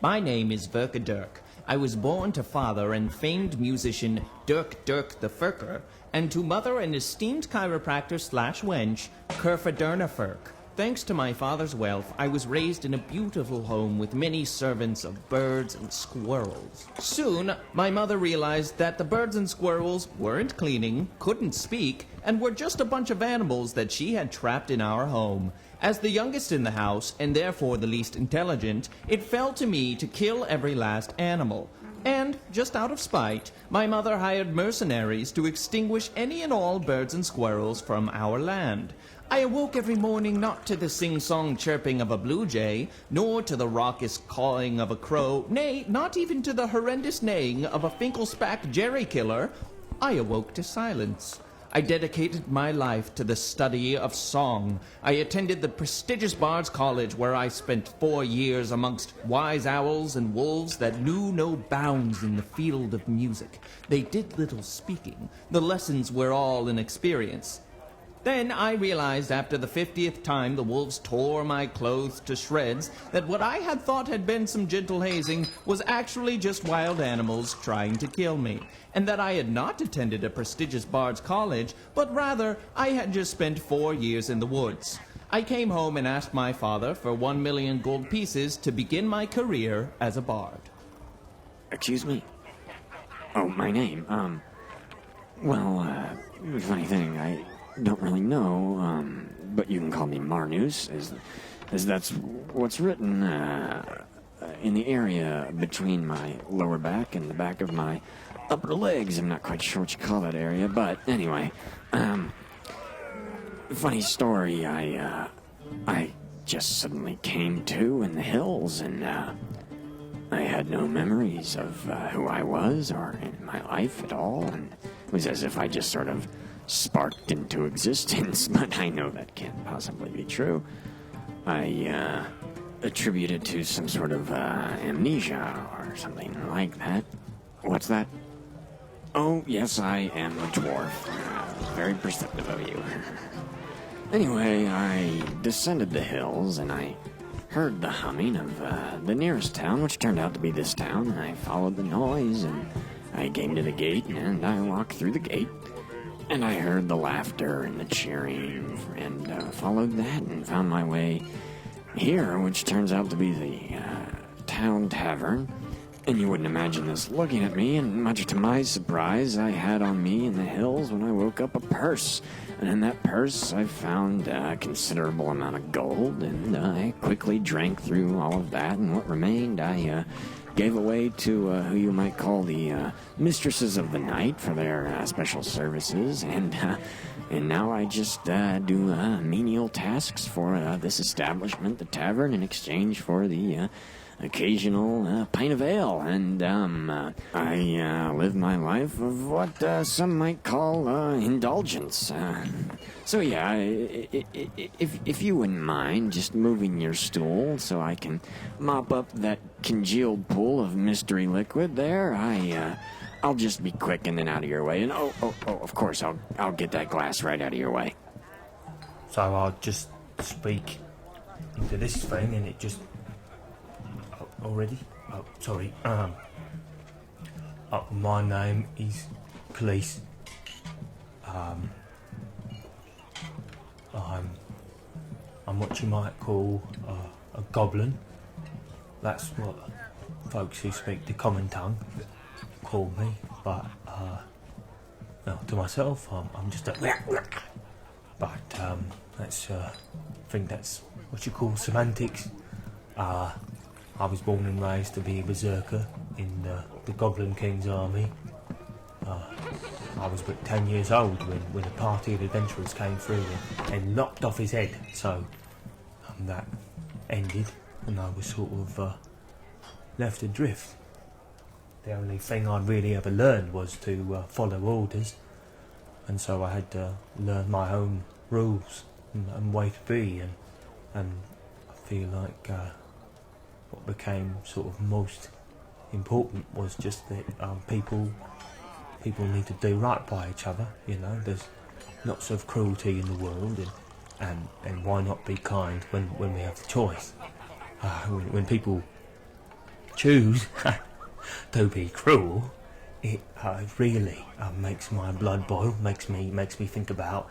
My name is Verka Dirk. I was born to father and famed musician Dirk the Furker, and to mother and esteemed chiropractor / wench, Kerfa Dernaferk. Thanks to my father's wealth, I was raised in a beautiful home with many servants of birds and squirrels. Soon, my mother realized that the birds and squirrels weren't cleaning, couldn't speak, and were just a bunch of animals that she had trapped in our home. As the youngest in the house, and therefore the least intelligent, it fell to me to kill every last animal. And, just out of spite, my mother hired mercenaries to extinguish any and all birds and squirrels from our land. I awoke every morning not to the sing-song chirping of a blue jay, nor to the raucous cawing of a crow, nay, not even to the horrendous neighing of a finkel-spack jerry killer. I awoke to silence. I dedicated my life to the study of song. I attended the prestigious Bard's College, where I spent 4 years amongst wise owls and wolves that knew no bounds in the field of music. They did little speaking. The lessons were all in experience. Then I realized after the 50th time the wolves tore my clothes to shreds that what I had thought had been some gentle hazing was actually just wild animals trying to kill me, and that I had not attended a prestigious Bard's College, but rather I had just spent 4 years in the woods. I came home and asked my father for 1 million gold pieces to begin my career as a bard. Excuse me? Oh, my name, funny thing, I don't really know, but you can call me Marnus, as that's what's written, in the area between my lower back and the back of my upper legs. I'm not quite sure what you call that area, but anyway, funny story, I just suddenly came to in the hills, and, I had no memories of, who I was or in my life at all, and it was as if I just sort of sparked into existence, but I know that can't possibly be true. I attribute it to some sort of amnesia or something like that. What's that? Oh, yes, I am a dwarf. Very perceptive of you. Anyway, I descended the hills and I heard the humming of the nearest town, which turned out to be this town, and I followed the noise and I came to the gate and I walked through the gate. And I heard the laughter and the cheering, and followed that and found my way here, which turns out to be the town tavern. And you wouldn't imagine this looking at me, and much to my surprise, I had on me in the hills when I woke up a purse. And in that purse, I found a considerable amount of gold, and I quickly drank through all of that, and what remained, I gave away to who you might call the mistresses of the night for their special services, and now I just do menial tasks for this establishment, the tavern, in exchange for the occasional pint of ale, and I live my life of what some might call indulgence. So yeah, if you wouldn't mind just moving your stool so I can mop up that congealed pool of mystery liquid there, I'll just be quick and then out of your way. And of course, I'll get that glass right out of your way. So I'll just speak into this thing, and it just already. Oh, sorry. My name is Police. I'm what you might call a goblin. That's what folks who speak the common tongue call me. But to myself, I'm just a. But that's I think that's what you call semantics. I was born and raised to be a berserker in the Goblin King's army. I was but 10 years old when a party of adventurers came through and knocked off his head. So that ended, and I was sort of left adrift. The only thing I'd really ever learned was to follow orders, and so I had to learn my own rules and way to be, and I feel like what became sort of most important was just that people need to do right by each other. You know, there's lots of cruelty in the world, and why not be kind when we have the choice? When people choose to be cruel, it really makes my blood boil. Makes me think about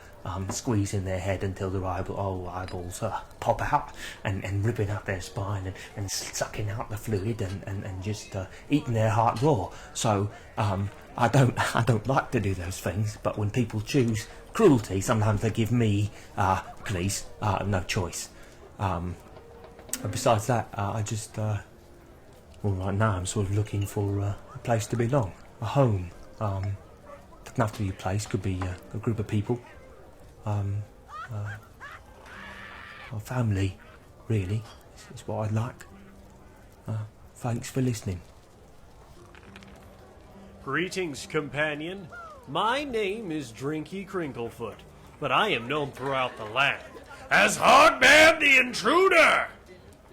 squeezing their head until their eyeballs pop out, and ripping up their spine, and sucking out the fluid, and just eating their heart raw. So I don't like to do those things. But when people choose cruelty, sometimes they give me police no choice. But besides that, I just well, right now I'm sort of looking for a place to belong, a home. Doesn't have to be a place, could be a group of people. A family, really, is what I'd like. Thanks for listening. Greetings, companion. My name is Drinky Crinklefoot, but I am known throughout the land as Hogman the Intruder.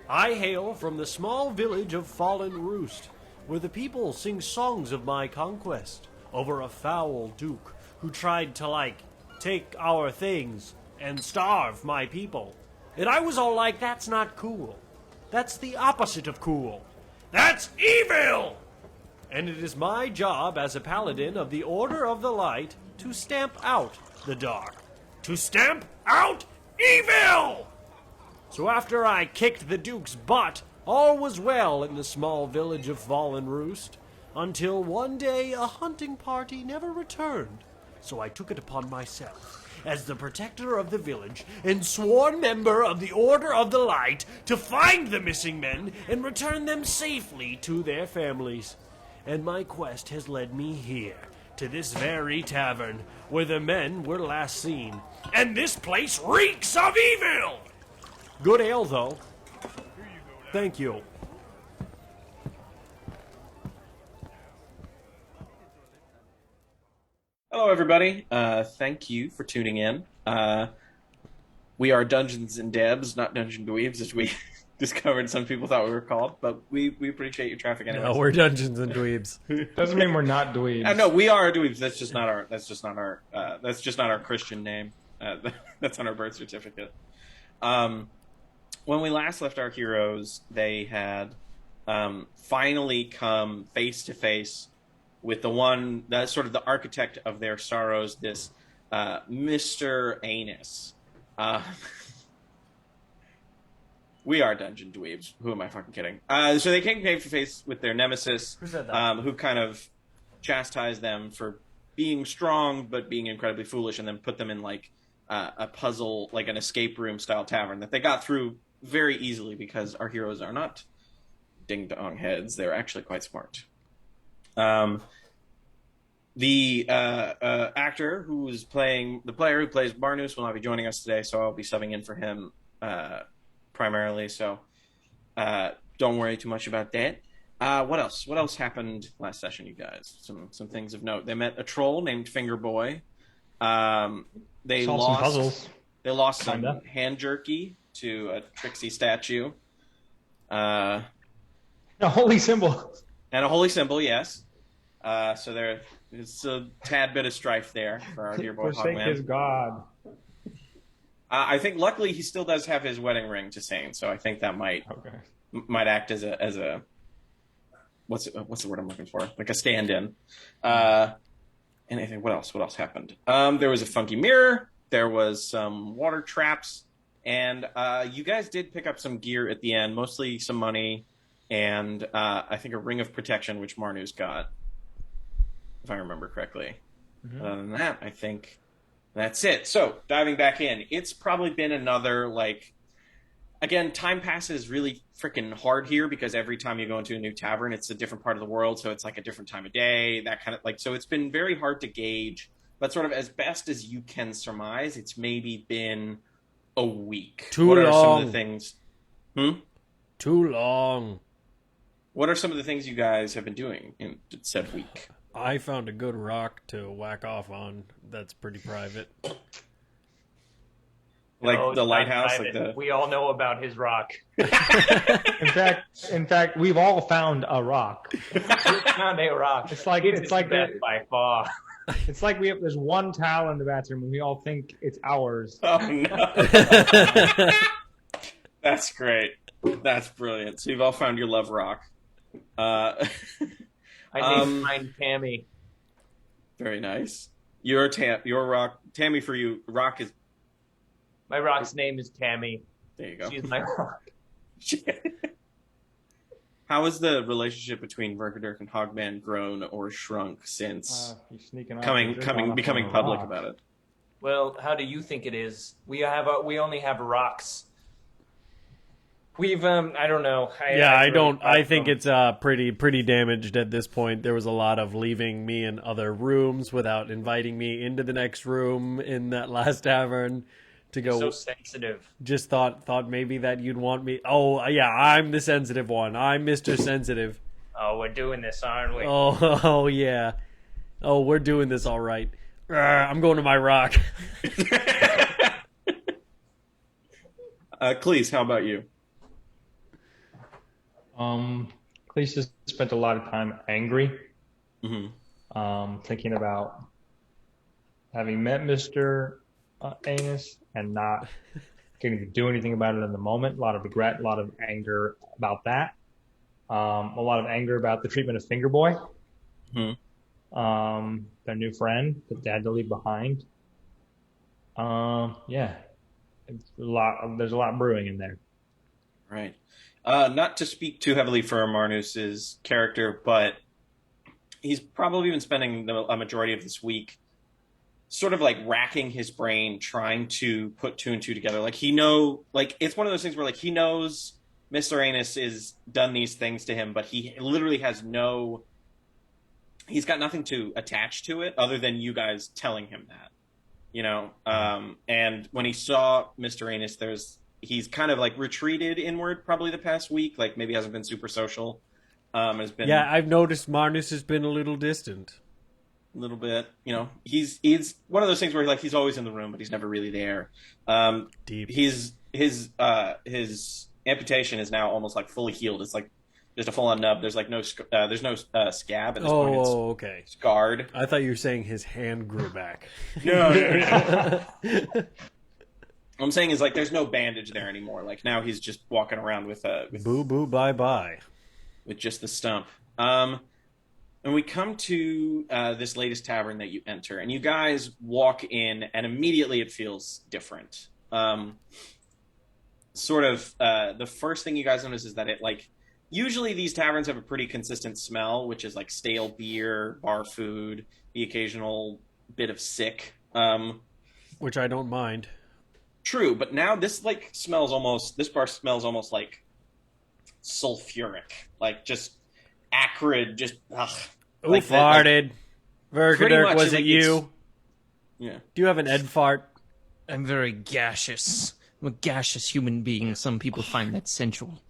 I hail from the small village of Fallen Roost, where the people sing songs of my conquest over a foul duke who tried to, take our things and starve my people. And I was all like, that's not cool. That's the opposite of cool. That's evil! And it is my job as a paladin of the Order of the Light to stamp out the dark. To stamp out evil! So after I kicked the Duke's butt, all was well in the small village of Fallen Roost, until one day a hunting party never returned. So I took it upon myself, as the protector of the village and sworn member of the Order of the Light, to find the missing men and return them safely to their families. And my quest has led me here, to this very tavern, where the men were last seen. And this place reeks of evil! Good ale, though. Thank you. Hello, everybody. Thank you for tuning in. We are Dungeons and Debs, not Dungeon Dweebs, as we discovered some people thought we were called, but we appreciate your traffic anyway. No, we're Dungeons and Dweebs. Doesn't mean we're not dweebs. No, we are dweebs. That's just not our Christian name. That's on our birth certificate. When we last left our heroes, they had finally come face to face with the one that's sort of the architect of their sorrows, this Mr. Anus. We are Dungeon Dweebs. Who am I fucking kidding? So they came face to face with their nemesis, who kind of chastised them for being strong but being incredibly foolish, and then put them in a puzzle, like an escape room style tavern that they got through very easily because our heroes are not ding-dong heads. They're actually quite smart. The actor who's playing the player who plays Marnus will not be joining us today, so I'll be subbing in for him primarily. So don't worry too much about that. What else? What else happened last session, you guys? Some things of note. They met a troll named Fingerboy. They Solved some puzzles. They lost some Kinda. hand jerky to a Trixie statue. A holy symbol. And a holy symbol, yes. So there's a tad bit of strife there for our dear boy Forsake Hogman. his god. I think luckily he still does have his wedding ring to Sane, so I think that might act as a what's the word I'm looking for? Like a stand-in. And I think what else happened? There was a funky mirror. There was some water traps, and you guys did pick up some gear at the end, mostly some money, and I think a ring of protection, which Marnus got, if I remember correctly. Mm-hmm. Other than that, I think that's it. So, diving back in, it's probably been another, again, time passes really freaking hard here because every time you go into a new tavern, it's a different part of the world, so it's a different time of day, that kind of, so it's been very hard to gauge, but sort of as best as you can surmise, it's maybe been a week. What are some of the things? Too long. What are some of the things you guys have been doing in said week? I found a good rock to whack off on that's pretty private. Like the it's lighthouse? not We all know about his rock. In fact, we've all found a rock. We found a rock. It's like that by far. It's like there's one towel in the bathroom and we all think it's ours. Oh, no. That's great. That's brilliant. So you've all found your love rock. Uh, I named mine Tammy. very nice. Your rock, Tammy for you. Rock is My rock's name is Tammy. there. You go. She's my rock. How has the relationship between Verkadirk and Hogman grown or shrunk since He's sneaking off. becoming public about it? Well, how do you think it is? We only have rocks. We've I don't know. I think it's pretty damaged at this point. There was a lot of leaving me in other rooms without inviting me into the next room in that last tavern to go. So sensitive. Just thought maybe that you'd want me. Oh yeah, I'm the sensitive one. I'm Mr. Sensitive. Oh, we're doing this, aren't we? Oh yeah. Oh, we're doing this all right. I'm going to my rock. Cleese, how about you? Cleese has spent a lot of time angry. Mm-hmm. Thinking about having met Mr. Anus and not getting to do anything about it in the moment. A lot of regret, a lot of anger about that. A lot of anger about the treatment of Finger Boy. Mm-hmm. Their new friend that they had to leave behind. Yeah, it's there's a lot brewing in there. Right. Not to speak too heavily for Marnus's character, but he's probably been spending a majority of this week sort of like racking his brain, trying to put two and two together. Like it's one of those things where like he knows Mr. Anus is done these things to him, but he literally has he's got nothing to attach to it other than you guys telling him that, you know? And when he saw Mr. Anus, he's kind of like retreated inward probably the past week, like maybe hasn't been super social. Has been I've noticed Marnus has been a little distant. A little bit, you know. He's one of those things where like he's always in the room, but he's never really there. Deep. His amputation is now almost like fully healed. It's like just a full on nub. There's like no scab at this point. It's okay. Scarred. I thought you were saying his hand grew back. No. What I'm saying is like there's no bandage there anymore. Like now he's just walking around with boo boo bye bye with just the stump. And we come to this latest tavern that you enter, and you guys walk in, and immediately it feels different. The first thing you guys notice is that it like usually these taverns have a pretty consistent smell, which is like stale beer, bar food, the occasional bit of sick. Which I don't mind. True, but now this bar smells almost like sulfuric, like just acrid, just ugh. Who farted? Verkadirk, was like it you? Yeah. Do you have an Ed fart? I'm very gaseous. I'm a gaseous human being. Some people find that sensual.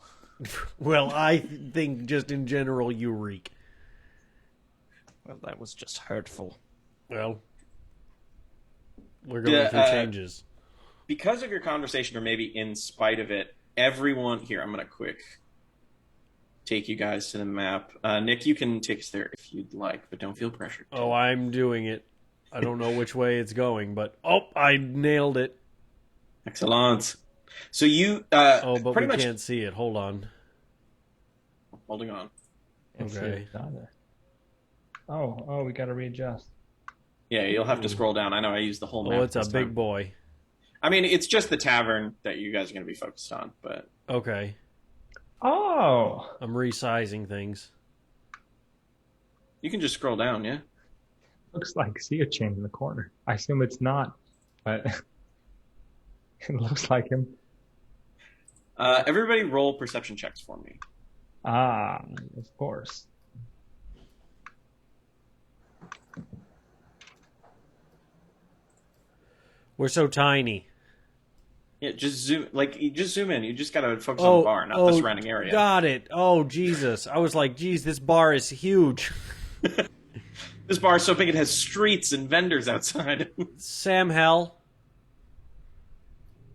Well, I think just in general you reek. Well, that was just hurtful. Well, we're going through changes. Because of your conversation, or maybe in spite of it, everyone here, I'm going to quick take you guys to the map. Nick, you can take us there if you'd like, but don't feel pressured. Oh, I'm doing it. I don't know which way it's going, but I nailed it. Excellent. So you but pretty we much can't see it. Hold on. Holding on. Okay. Oh, we got to readjust. Yeah, you'll have to scroll down. I know I used the whole map. Oh, it's a this big time. boy. I mean, it's just the tavern that you guys are going to be focused on, but Okay. Oh, I'm resizing things. you can just scroll down, yeah? looks like Sea Chain in the corner. I assume it's not, but it looks like him. Everybody roll perception checks for me. Ah, of course. We're so tiny. Yeah, just zoom in. You just got to focus on the bar, not the surrounding area. Got it. Oh, Jesus. I was like, geez, this bar is huge. This bar is so big it has streets and vendors outside. Sam Hell.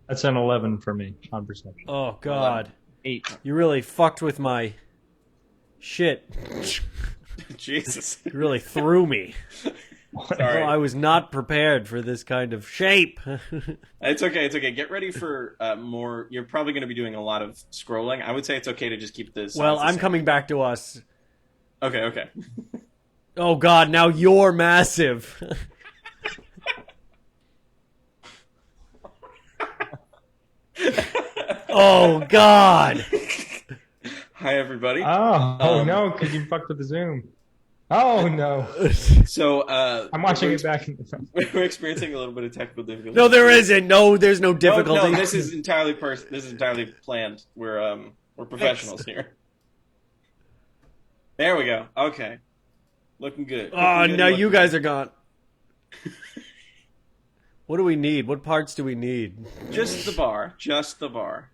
That's an 11 for me on perception. Oh, God. 8. You really fucked with my shit. Jesus. You really threw me. Sorry. Well, I was not prepared for this kind of shape. It's okay. It's okay. Get ready for more. You're probably going to be doing a lot of scrolling. I would say it's okay to just keep this. Well, I'm coming back to us. Okay. Okay. Oh God! Now you're massive. Oh God! Hi, everybody. Oh no, because you fucked with the Zoom. Oh no. So I'm watching it back. We're experiencing a little bit of technical difficulty. No, there isn't. No, there's no difficulty. No, this is entirely This is entirely planned. We're professionals here. There we go. Okay, looking good. Oh, now you guys are gone. What do we need? What parts do we need? Just the bar. Just the bar.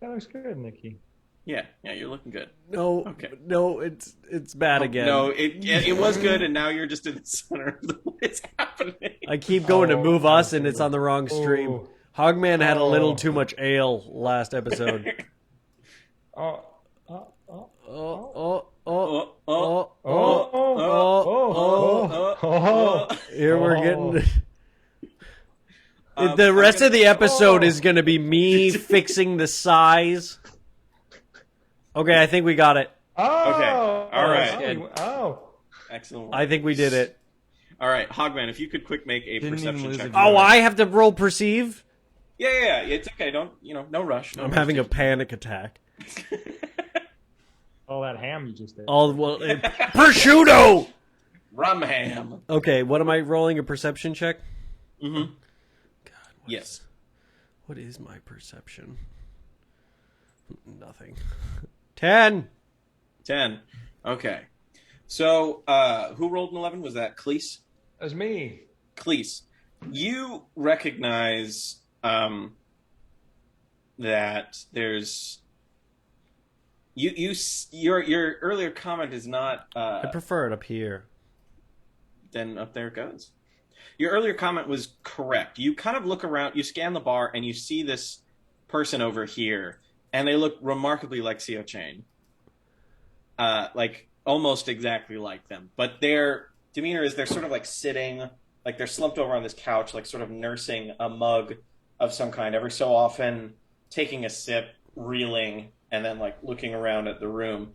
That looks good, Nikki. Yeah, you're looking good. No, Okay. no, it's bad again. No, it was good, and now you're just in the center of what's happening. I keep going to move us, and it's on the wrong stream. Oh. Hogman had a little too much ale last episode. Oh. Here we're getting. The rest of the episode is going to be me fixing the size. Okay, I think we got it. Okay. All right. Excellent. I think we did it. All right, Hogman, if you could quick make a perception check. Oh, I have to roll perceive? Yeah. It's okay. Don't no rush. I'm having a panic attack. All that ham you just did. Prosciutto! Rum ham. Okay, what am I rolling? A perception check? Mm-hmm. God, yes. What is my perception? Nothing. 10. Okay. So, who rolled an 11? Was that Cleese? That was me. Cleese, you recognize that there's your earlier comment is not. I prefer it up here. Then up there it goes. Your earlier comment was correct. You kind of look around, you scan the bar, and you see this person over here, and they look remarkably like CO Chain. Like almost exactly like them. But their demeanor is they're sort of like sitting, like they're slumped over on this couch, like sort of nursing a mug of some kind, every so often taking a sip, reeling, and then like looking around at the room.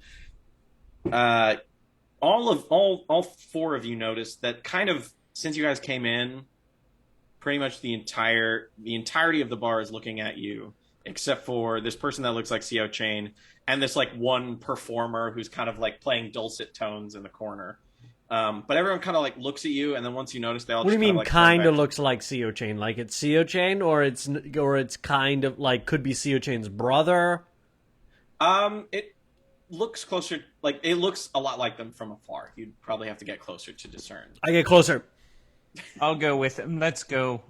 All four of you noticed that kind of since you guys came in, pretty much the entirety of the bar is looking at you, except for this person that looks like CO Chain and this like one performer who's kind of like playing dulcet tones in the corner. But everyone kind of like looks at you, and then once you notice, they all. What do you mean? Like kind of looks like CO Chain, like it's CO Chain, or it's kind of like could be CO Chain's brother. It looks closer, like it looks a lot like them from afar. You'd probably have to get closer to discern. I get closer. I'll go with him. Let's go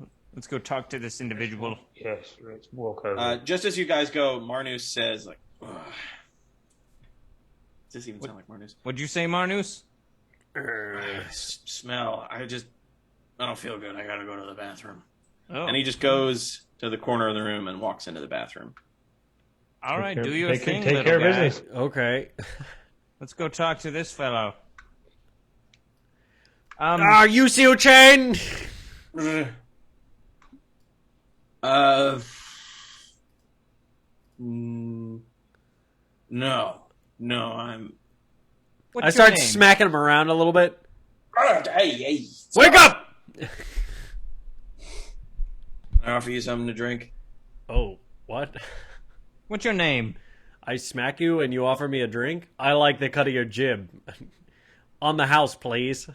talk to this individual. Yes, let's walk over. Just as you guys go, Marnus says, like, ugh. Does this even sound like Marnus? What'd you say, Marnus? Smell. I don't feel good. I gotta go to the bathroom. Oh. And he just goes to the corner of the room and walks into the bathroom. All right, do your thing, take little care of guy. business. Okay. Let's go talk to this fellow. Are you CO Chain? No, I'm. What's I start your name? smacking him around a little bit. Hey, Wake up! I offer you something to drink. Oh, what? What's your name? I smack you and you offer me a drink? I like the cut of your jib. On the house, please.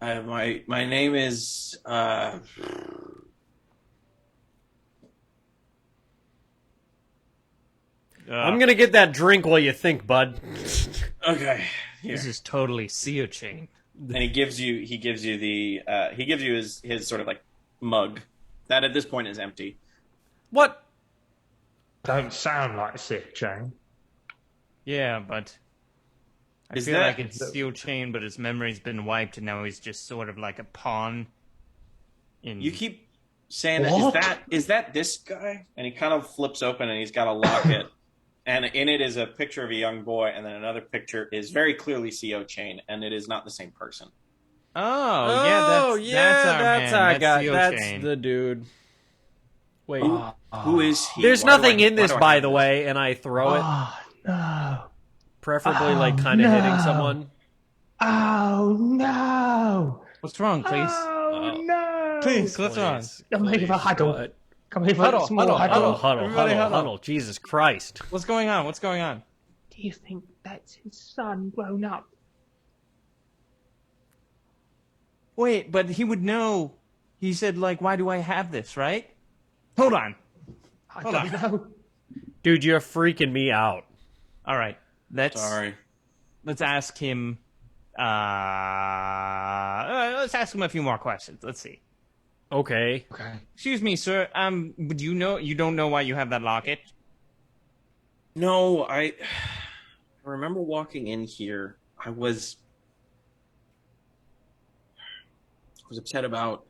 My name is I'm gonna get that drink while you think, bud. okay. Here. This is totally CO Chain. And he gives you his sort of like mug that at this point is empty. What? Don't sound like sick, Chain. Yeah, but I Is feel that- like it's CO Chain, but his memory's been wiped, and now he's just sort of like a pawn. You keep saying that. Is that this guy? And he kind of flips open and he's got a locket And in it is a picture of a young boy, and then another picture is very clearly CO Chain, and it is not the same person. Oh, that's our man. That's Chain. the dude. Wait, Who is he? there's Why do nothing I- in why this, do I by have the this? way, and I throw it, Oh no! preferably Oh, like kind of hitting no. someone. Oh no! What's wrong, please? Oh no! Please, what's wrong? Please, Come here for please, huddle. what? Come here for Huddle, a small huddle, huddle. Everybody huddle. Jesus Christ. What's going on? What's going on? Do you think that's his son grown up? Wait, but he would know. He said, like, why do I have this, right? Hold on. I Hold don't know. Dude, you're freaking me out. All right. Let's ask him. Let's ask him a few more questions. Let's see. Okay. Excuse me, sir. Would you don't know why you have that locket? No, I remember walking in here. I was upset about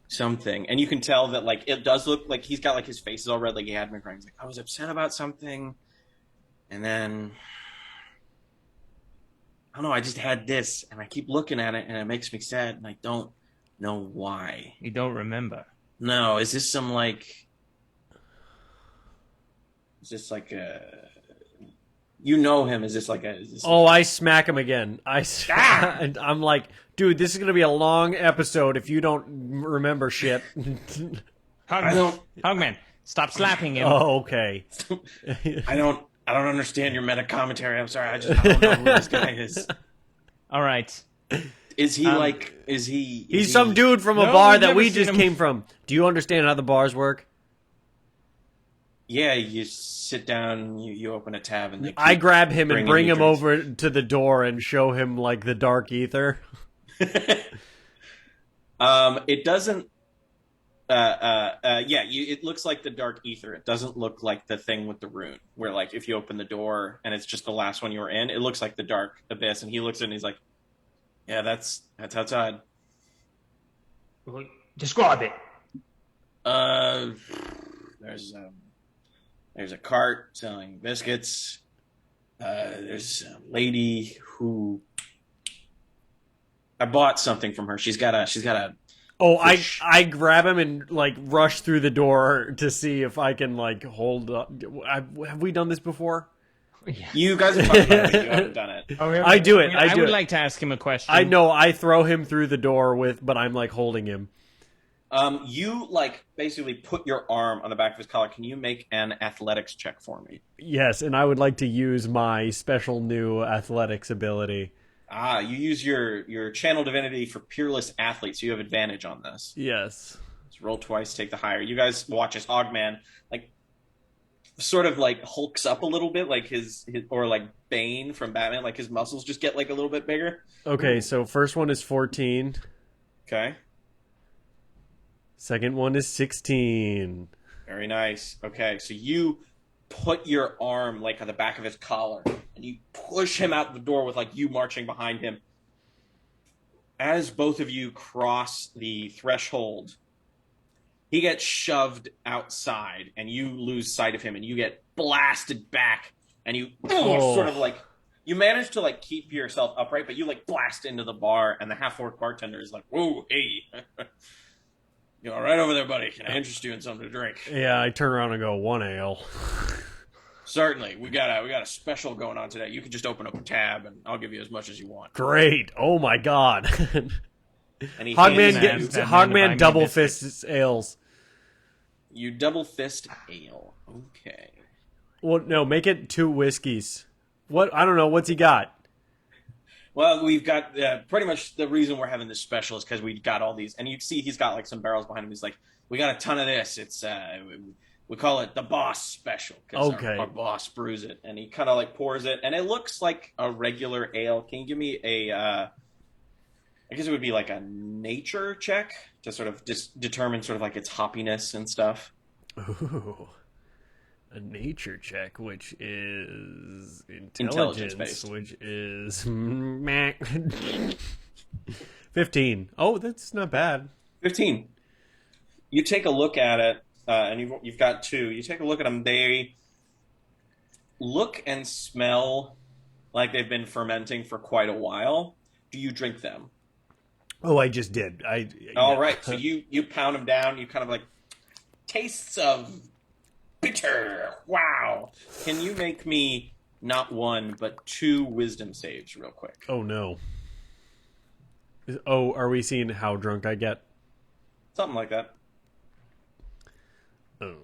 something, and you can tell that like it does look like he's got like his face is all red, like he had been crying. He's like, I was upset about something, and then I don't know. I just had this, and I keep looking at it, and it makes me sad, and I don't know why. You don't remember. No, is this some like? Is this like a? You know him? Is this like a? Is this Oh, I smack him again. And I'm like, dude, this is gonna be a long episode if you don't remember shit. Hogman, stop slapping him. Oh, okay. I don't understand your meta commentary. I'm sorry. I don't know who this guy is. All right. Is he like? Is he? He's some dude from a No, bar we've that never we seen just him. came from. Do you understand how the bars work? Yeah, you sit down, you open a tab, and I grab him and bringing bring you him drinks. over to the door and show him like the dark ether. It doesn't. It looks like the dark ether. It doesn't look like the thing with the rune, where like if you open the door and it's just the last one you were in, it looks like the dark abyss. And he looks at it and he's like, "Yeah, that's outside." Describe it. There's a cart selling biscuits. There's a lady who I bought something from her. She's got a. Oh, Fish. I grab him and like rush through the door to see if I can like hold up. Have we done this before? You guys have talked about it, but you haven't done it. I do it. I would like to ask him a question. I know. I throw him through the door but I'm like holding him. You like basically put your arm on the back of his collar. Can you make an athletics check for me? Yes, and I would like to use my special new athletics ability. You use your channel divinity for peerless athletes. So you have advantage on this. Yes. Just roll twice, take the higher. You guys watch as Hogman like sort of like hulks up a little bit, like his or like Bane from Batman, like his muscles just get like a little bit bigger. Okay, so first one is 14. Okay. Second one is 16. Very nice. Okay, so you put your arm like on the back of his collar and you push him out the door with like you marching behind him. As both of you cross the threshold, he gets shoved outside and you lose sight of him and you get blasted back and you sort of like you manage to like keep yourself upright, but you like blast into the bar and the half-orc bartender is like, "Whoa, hey." You all right over there, buddy? Can I interest you in something to drink? Yeah, I turn around and go, 1 ale. Certainly. We got a special going on today. You can just open up a tab and I'll give you as much as you want. Great. Oh my god. And he Hogman double fists ales. You double fist ale. Okay. Well, no, make it 2 whiskeys. What? I don't know. What's he got? Well, we've got pretty much the reason we're having this special is because we got all these, and you see he's got like some barrels behind him. He's like, we got a ton of this. It's we call it the boss special because our boss brews it, and he kind of like pours it, and it looks like a regular ale. Can you give me a? I guess it would be like a nature check to sort of determine sort of like its hoppiness and stuff. Ooh. A nature check, which is Intelligence-based. which is 15. Oh, that's not bad. 15. You take a look at it, and you've got 2. You take a look at them. look and smell like they've been fermenting for quite a while. Do you drink them? Oh, I just did. All right. So you pound them down. You kind of like tastes of bitter. Wow. Can you make me not 1 but 2 wisdom saves real quick? Oh no. Oh, are we seeing how drunk I get? Something like that. Oh,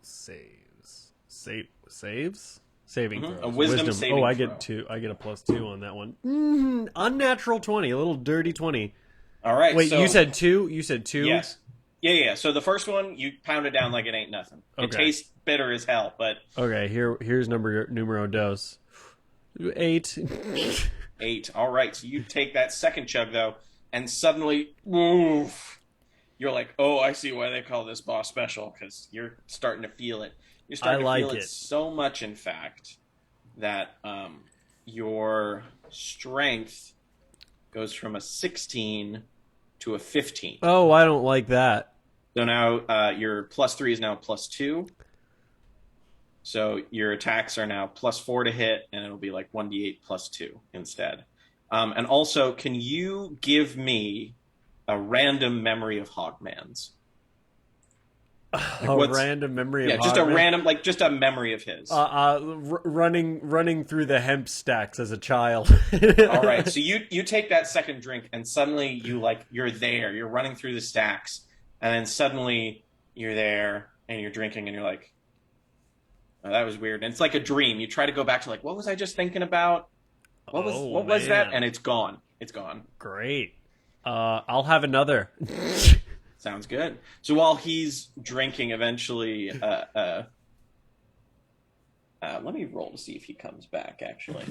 saves. Saves? Saving throws. A wisdom saving Oh, I throw. get 2. I get a +2 on that one. Unnatural 20. A little dirty 20. All right. Wait, so, you said 2? You said 2? yes. Yeah. So the first one, you pound it down like it ain't nothing. It Okay. tastes bitter as hell, but Okay, here's numero dos. 8. 8. All right. So you take that second chug though, and suddenly, woof, you're like, oh, I see why they call this boss special, because you're starting to feel it. You're starting I to feel like it it. so much, in fact, that your strength goes from a 16 to a 15. Oh, I don't like that. So now your +3 is now +2. So your attacks are now +4 to hit, and it'll be like 1d8 +2 instead. And also, can you give me a random memory of Hogman's? A random memory of just a Hogman? random, like just a memory of his. Running through the hemp stacks as a child. All right, so you take that second drink, and suddenly you're there. You're running through the stacks, and then suddenly you're there, and you're drinking, and you're like, oh, that was weird. And it's like a dream. You try to go back to like, what was I just thinking about? What was that? And it's gone. It's gone. Great. I'll have another. Sounds good. So while he's drinking, eventually, let me roll to see if he comes back. Actually,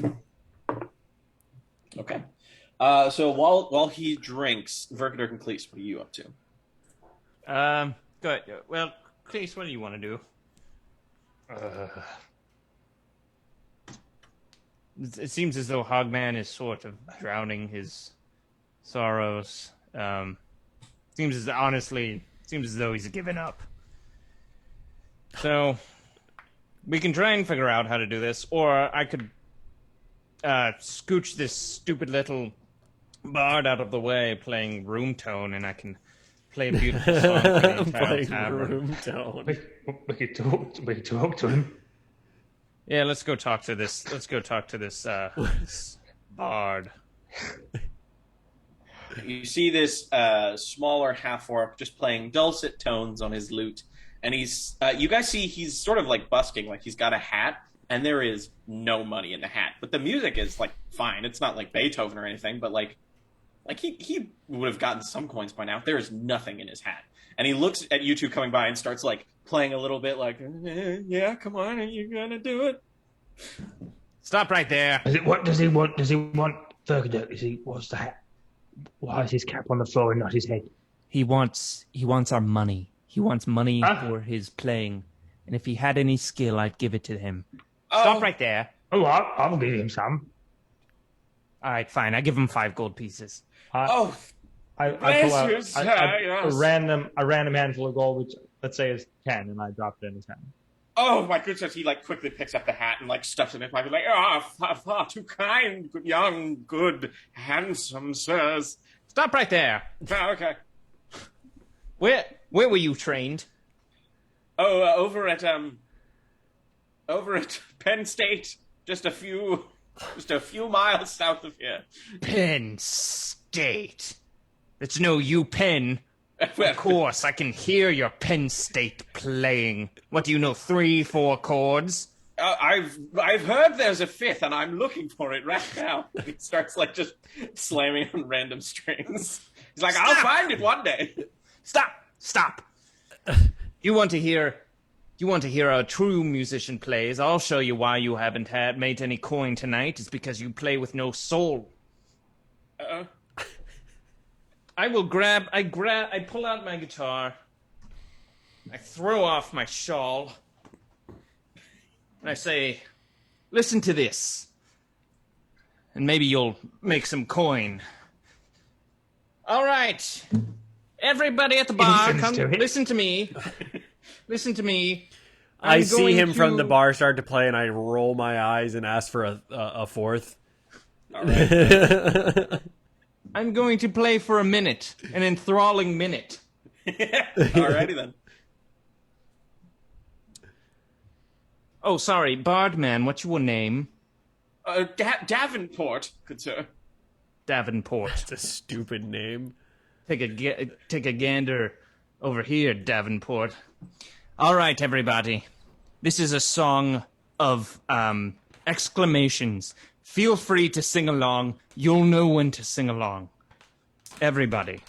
okay. So while he drinks, Verkadur and Cleese, what are you up to? Good. Well, Cleese, what do you want to do? It seems as though Hogman is sort of drowning his sorrows. Seems as though he's given up. So we can try and figure out how to do this, or I could scooch this stupid little bard out of the way playing room tone, and I can play a beautiful song for the entire Playing tavern. room tone. We could talk to him. Yeah, let's go talk to this bard. You see this smaller half-orc just playing dulcet tones on his lute, and you guys see he's sort of like busking, like he's got a hat, and there is no money in the hat, but the music is like fine. It's not like Beethoven or anything, but like he would have gotten some coins by now. There is nothing in his hat, and he looks at you two coming by and starts like playing a little bit, like, yeah, come on, are you gonna do it? Stop right there. What does he want? Does he want Verkadur? What's the hat? Why is his cap on the floor and not his head? He wants our money. He wants money Huh? for his playing. And if he had any skill, I'd give it to him. Stop right there. Oh, I'll give him some. All right, fine. I give him 5 gold pieces. I pull out a random handful of gold, which let's say is 10, and I drop it in his hand. Oh my goodness! He like quickly picks up the hat and like stuffs it in his pocket, like, far too kind, young, good, handsome sirs. Stop right there. Oh, okay. Where were you trained? Oh, over at Penn State, just a few miles south of here. Penn State. It's no UPenn. Of course, I can hear your Penn State playing. What do you know, 3, 4 chords? I've heard there's a 5th, and I'm looking for it right now. He starts like just slamming on random strings. He's like, I'll find it one day. Stop. You want to hear how a true musician plays? I'll show you why you haven't made any coin tonight. It's because you play with no soul. I pull out my guitar, I throw off my shawl, and I say, listen to this, and maybe you'll make some coin. All right, everybody at the bar, come listen to me. Listen to me. I see going him from the to- bar start to play, and I roll my eyes and ask for a fourth. All right. I'm going to play for a minute, an enthralling minute. Alrighty then. Oh, sorry, Bardman, what's your name? Davenport, good sir. Davenport. It's a stupid name. Take a gander over here, Davenport. All right, everybody. This is a song of exclamations. Feel free to sing along. You'll know when to sing along. Everybody.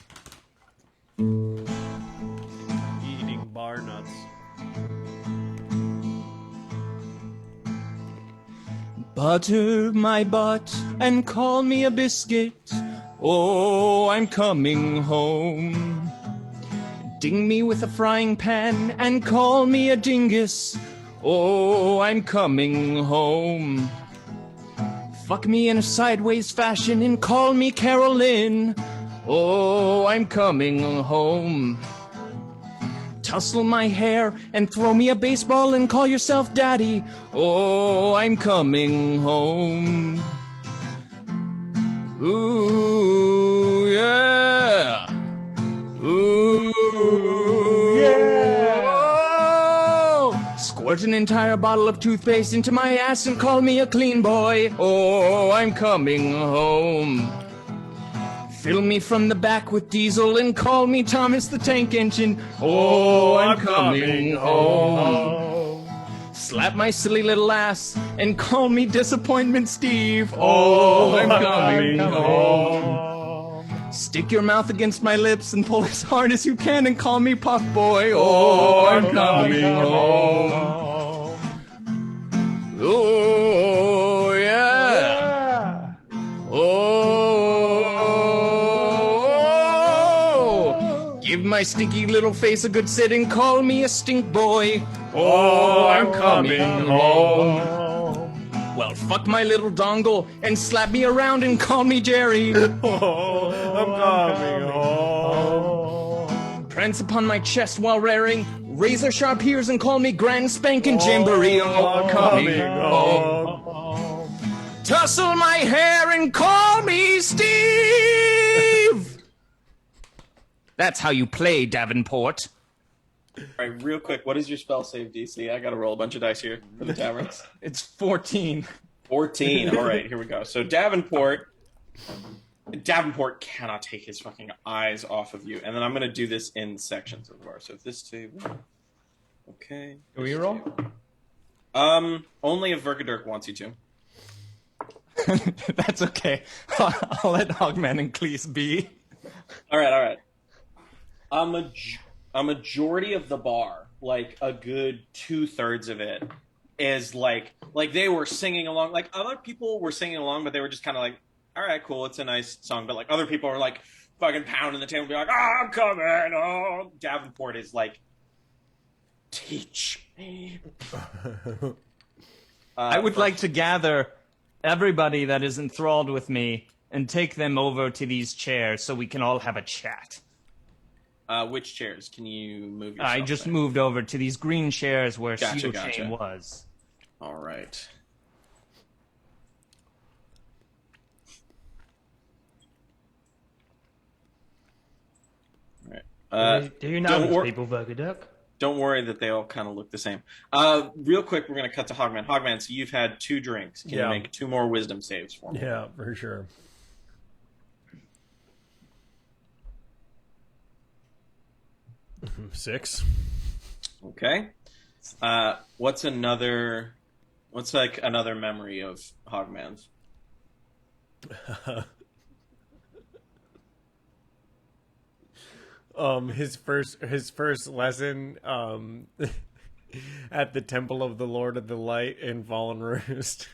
Eating bar nuts. Butter my butt and call me a biscuit. Oh, I'm coming home. Ding me with a frying pan and call me a dingus. Oh, I'm coming home. Fuck me in a sideways fashion and call me Carolyn. Oh, I'm coming home. Tussle my hair and throw me a baseball and call yourself daddy. Oh, I'm coming home. Ooh, yeah. Ooh, yeah. Oh, squirt an entire bottle of toothpaste into my ass and call me a clean boy. Oh, I'm coming home. Fill me from the back with diesel and call me Thomas the Tank Engine. Oh, I'm coming home. Slap my silly little ass and call me Disappointment Steve. Oh, I'm coming home. Stick your mouth against my lips and pull as hard as you can and call me Puff Boy. Oh, I'm coming home. Oh, yeah. Oh, give my stinky little face a good sit and call me a stink boy. Oh, I'm coming home. Well, fuck my little dongle and slap me around and call me Jerry. Oh, I'm coming home. Prance upon my chest while raring razor sharp ears and call me Grand Spankin' Jamboree. Oh, I'm coming home. Tussle my hair and call me Steve. That's how you play, Davenport. All right, real quick, what is your spell save DC? I got to roll a bunch of dice here for the taverns. It's 14. 14. All right, here we go. So Davenport cannot take his fucking eyes off of you, and then I'm gonna do this in sections of the bar. So if this table, okay. Do we roll? Only if Verkadurk wants you to. That's okay. I'll let Hogman and Cleese be. All right. A majority of the bar, like a good 2/3 of it, is like they were singing along. Like other people were singing along, but they were just kind of like, all right, cool, it's a nice song. But like other people are like fucking pounding the table and be like, oh, I'm coming home. Davenport is like, teach me. I would like to gather everybody that is enthralled with me and take them over to these chairs so we can all have a chat. Which chairs? Can you move yourself? I just moved over to these green chairs where Gotcha. Shane was. All right. Do you know these people, Burger Duck? Don't worry that they all kind of look the same. Real quick, we're going to cut to Hogman. Hogman, so you've had 2 drinks. Can you make 2 more wisdom saves for me? Yeah, for sure. Six. Okay. What's another memory of Hogman's? His first lesson at the Temple of the Lord of the Light in Fallen Roost.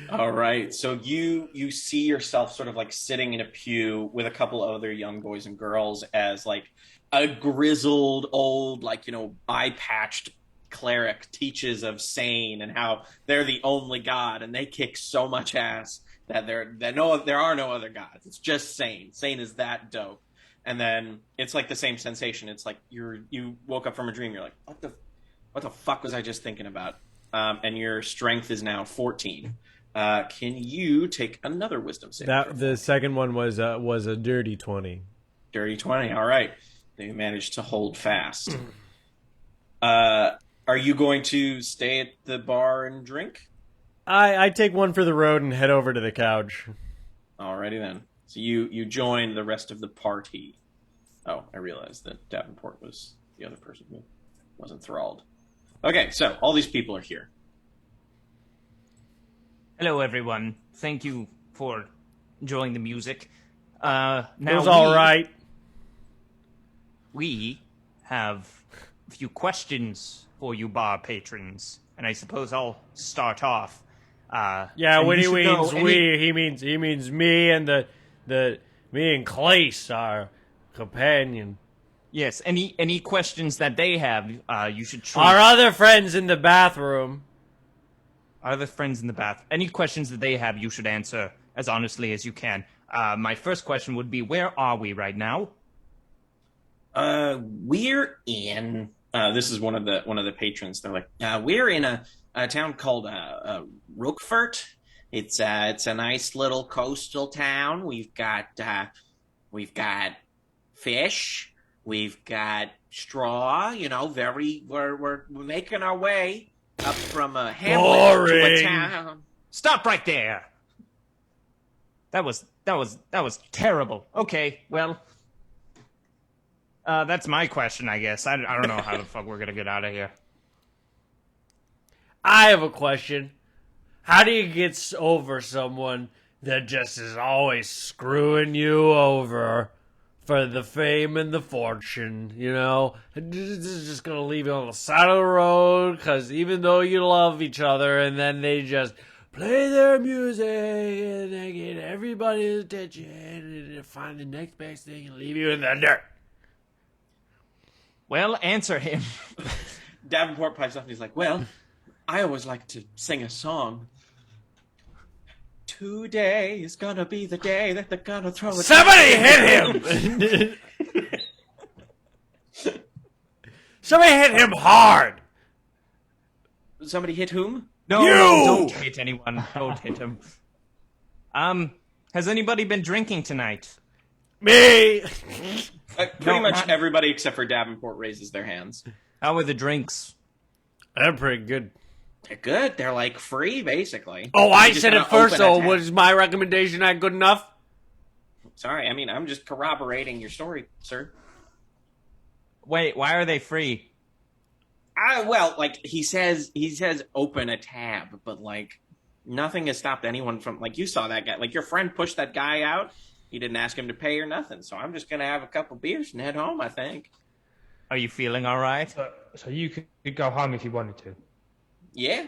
All right. So you see yourself sort of like sitting in a pew with a couple of other young boys and girls as like a grizzled old, like, eye-patched cleric teaches of Sane and how they're the only god and they kick so much ass that there are no other gods. It's just Sane. Sane is that dope. And then it's like the same sensation. It's like you woke up from a dream. You're like, What the fuck was I just thinking about? And your strength is now 14. Can you take another wisdom save? The second one was a dirty 20. Dirty 20. All right. You managed to hold fast. Are you going to stay at the bar and drink? I take one for the road and head over to the couch. Alrighty then. So you join the rest of the party. Oh, I realized that Davenport was the other person who was enthralled. Okay, so all these people are here. Hello, everyone. Thank you for enjoying the music. Now It was all right. We have a few questions for you bar patrons, and I suppose I'll start off. Yeah, when he means we, he means me and me and Clace, our companion. Yes, any questions that they have, you should treat. Our other friends in the bathroom. Our other friends in the bath. Any questions that they have, you should answer as honestly as you can. My first question would be, where are we right now? We're in. This is one of the patrons. They're like, we're in a town called Rookfort. It's a nice little coastal town. We've got fish. We've got straw. We're making our way up from a hamlet to a town. Stop right there. That was terrible. Okay, well, that's my question, I guess. I don't know how the fuck we're gonna get out of here. I have a question. How do you get over someone that just is always screwing you over for the fame and the fortune, This is just going to leave you on the side of the road, because even though you love each other, and then they just play their music, and they get everybody's attention, and they find the next best thing and leave you in the dirt. Well, answer him. Davenport pipes up and he's like, well, I always like to sing a song. Today is gonna be the day that they're gonna throw it. Somebody hit him! Somebody hit him hard! Somebody hit whom? No, You! Don't hit anyone. Don't hit him. Has anybody been drinking tonight? Me! Pretty much everybody except for Davenport raises their hands. How are the drinks? They're pretty good. They're good. They're like free, basically. Oh, I just said it gotta first, open a so tab. was my recommendation not good enough? Sorry, I'm just corroborating your story, sir. Wait, why are they free? He says open a tab, but nothing has stopped anyone from you saw that guy. Your friend pushed that guy out. He didn't ask him to pay or nothing, so I'm just gonna have a couple beers and head home, I think. Are you feeling all right? So you could go home if you wanted to. Yeah.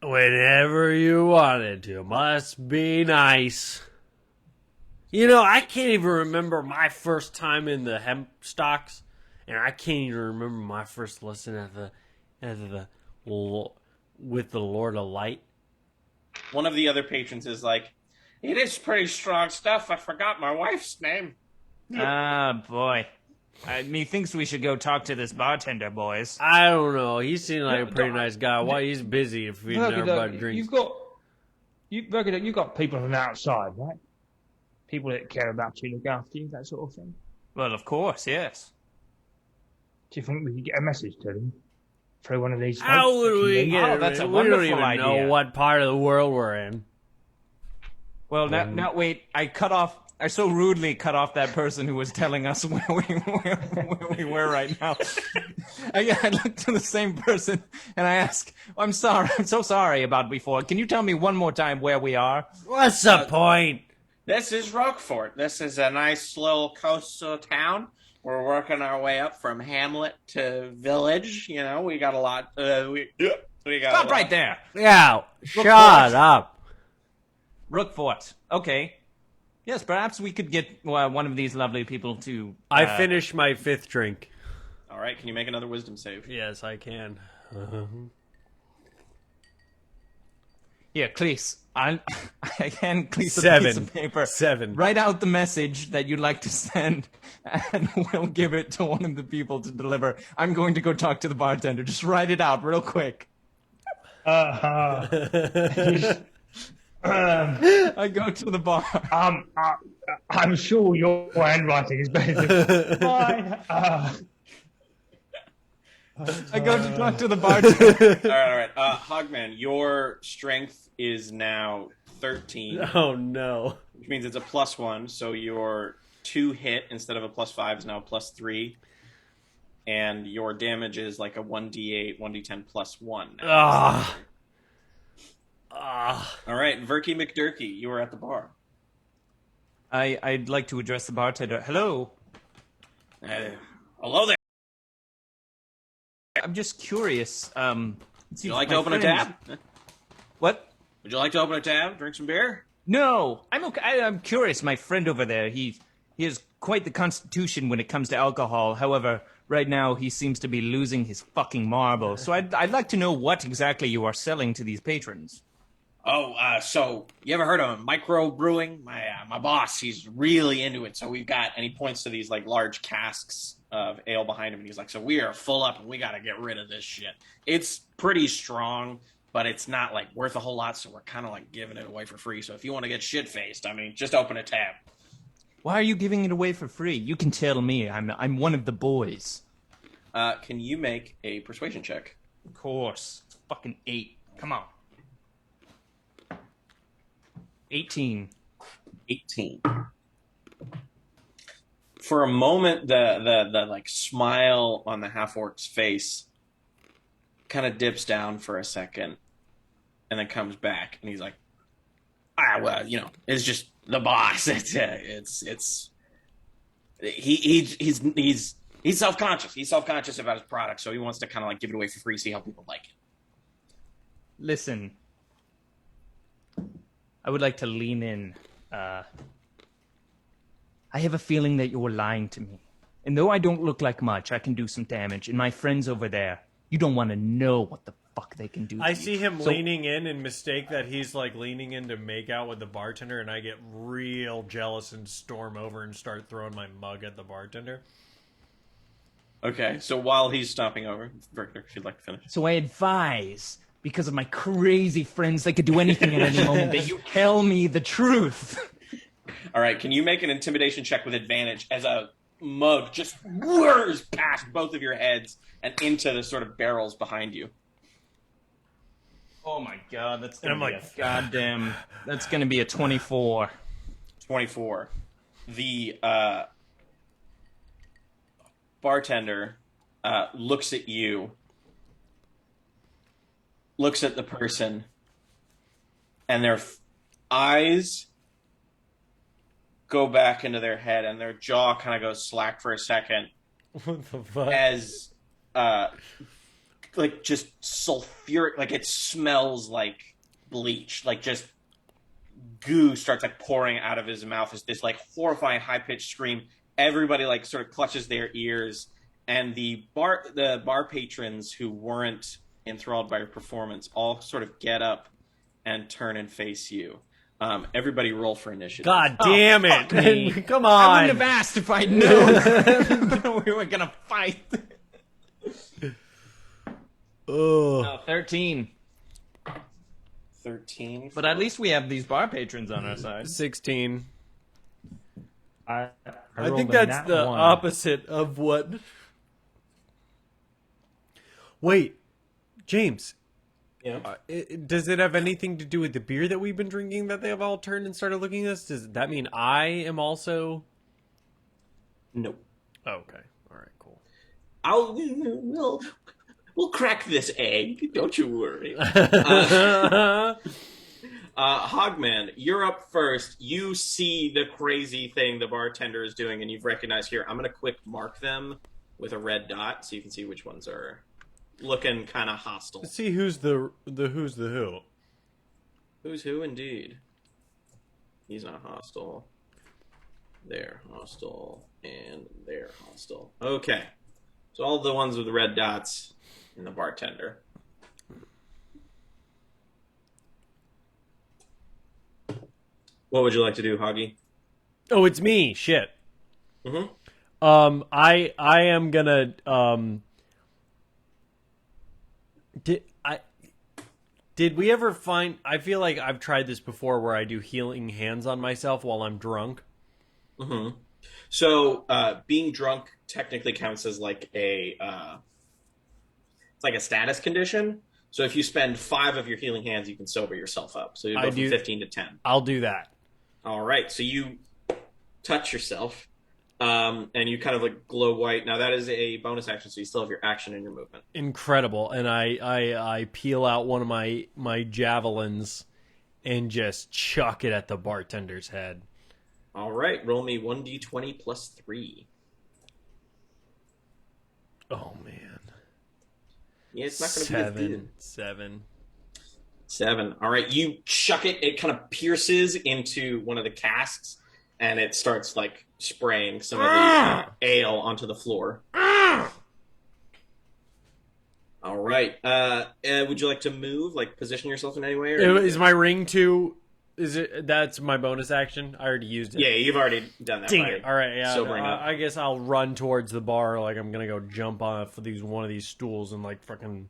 Whenever you wanted to. Must be nice. I can't even remember my first time in the hemp stocks, and I can't even remember my first listen with the Lord of Light. One of the other patrons is like, it is pretty strong stuff. I forgot my wife's name. Ah, boy. He thinks we should go talk to this bartender, boys. I don't know. He seemed like a pretty nice guy. Why he's busy if he never drinks. You've got people on the outside, right? People that care about you, look after you, that sort of thing. Well, of course, yes. Do you think we could get a message to them through one of these? How would we get it? That's a We don't wonderful even idea. know what part of the world we're in. Well, now wait. I so rudely cut off that person who was telling us where we were right now. I looked to the same person and I asked, I'm so sorry about before. Can you tell me one more time where we are? What's the point? This is Rockfort. This is a nice little coastal town. We're working our way up from hamlet to village. We got a lot. We got Stop right there. Yeah, shut up. Rookfort. Okay. Yes, perhaps we could get one of these lovely people to... I finished my 5th drink. All right, can you make another wisdom save? Yes, I can. Here, Cleese. I hand Cleese a 7. piece of paper. 7. Write out the message that you'd like to send, and we'll give it to one of the people to deliver. I'm going to go talk to the bartender. Just write it out real quick. I go to the bar. I'm sure your handwriting is better than mine. I go to talk to the bartender. All right. Hogman, your strength is now 13. Oh no. Which means it's a +1, so your 2 hit instead of a +5 is now a +3. And your damage is like a 1d8, 1d10 +1. All right, Verky McDurkey, you are at the bar. I'd like to address the bartender. Hello. Hello there. I'm just curious. Would you like to open a tab? What? Would you like to open a tab? Drink some beer? No, I'm okay. I'm curious. My friend over there, he has quite the constitution when it comes to alcohol. However, right now he seems to be losing his fucking marble. So I'd like to know what exactly you are selling to these patrons. Oh, so you ever heard of micro brewing? My boss, he's really into it. So we've got, and he points to these like large casks of ale behind him, and he's like, "So we are full up, and we got to get rid of this shit. It's pretty strong, but it's not like worth a whole lot. So we're kind of like giving it away for free. So if you want to get shit faced, I mean, just open a tab." Why are you giving it away for free? You can tell me. I'm one of the boys. Can you make a persuasion check? Of course. It's fucking 8. Come on. 18. 18. For a moment, the like smile on the half-orc's face kind of dips down for a second, and then comes back, and he's like, well, it's just the boss. He's self-conscious. He's self-conscious about his product, so he wants to kind of like give it away for free, see how people like it. Listen. I would like to lean in. I have a feeling that you're lying to me. And though I don't look like much, I can do some damage. And my friends over there, you don't want to know what the fuck they can do to I you. see him leaning in and mistake that he's like leaning in to make out with the bartender, and I get real jealous and storm over and start throwing my mug at the bartender. Okay, so while he's stopping over, Verkner, if you'd like to finish. So I advise, because of my crazy friends that could do anything at any moment, that you tell me the truth. All right, can you make an intimidation check with advantage as a mug just whirs past both of your heads and into the sort of barrels behind you? Oh my god, that's gonna that's gonna be a 24. 24. The bartender looks at you, looks at the person, and their eyes go back into their head, and their jaw kind of goes slack for a second. What the fuck? As like just sulfuric, like it smells like bleach, like just goo starts like pouring out of his mouth as this like horrifying high-pitched scream. Everybody like sort of clutches their ears, and the bar patrons who weren't enthralled by your performance all sort of get up and turn and face you. Everybody roll for initiative. God damn it. Come on. I wouldn't have asked if I'd known that we were gonna fight. 13. 13. But at least we have these bar patrons on our side. 16. I think that's the opposite of what... Wait, James. Yeah. Does it have anything to do with the beer that we've been drinking that they have all turned and started looking at us? Does that mean I am also... Nope. Oh, okay. All right, cool. We'll crack this egg. Don't you worry. Hogman, you're up first. You see the crazy thing the bartender is doing, and you've recognized here. I'm going to quick mark them with a red dot so you can see which ones are looking kind of hostile. Let's see who's the who's the who. Who's who, indeed. He's not hostile. They're hostile. And they're hostile. Okay. So all the ones with the red dots and the bartender. What would you like to do, Hoggy? Oh, it's me. Shit. Mm-hmm. I am gonna did we ever find? I feel like I've tried this before, where I do healing hands on myself while I'm drunk. Mm-hmm. So being drunk technically counts as like it's like a status condition. So if you spend 5 of your healing hands, you can sober yourself up. So you go from 15 to 10. I'll do that. All right. So you touch yourself, and you kind of like glow white. Now that is a bonus action, so you still have your action and your movement. Incredible. And I peel out one of my javelins and just chuck it at the bartender's head. All right. Roll me 1d20 plus 3. Oh man. Yeah, it's not going to be as good. 7. All right, you chuck it. It kind of pierces into one of the casks, and it starts like spraying some of the ale onto the floor. All right. Would you like to move, like position yourself in any way? Or Is my ring too? Is it? That's my bonus action. I already used it. Yeah, you've already done that. Dang it! All right, yeah. Sobering up. I guess I'll run towards the bar, like I'm gonna go jump on one of these stools and like fucking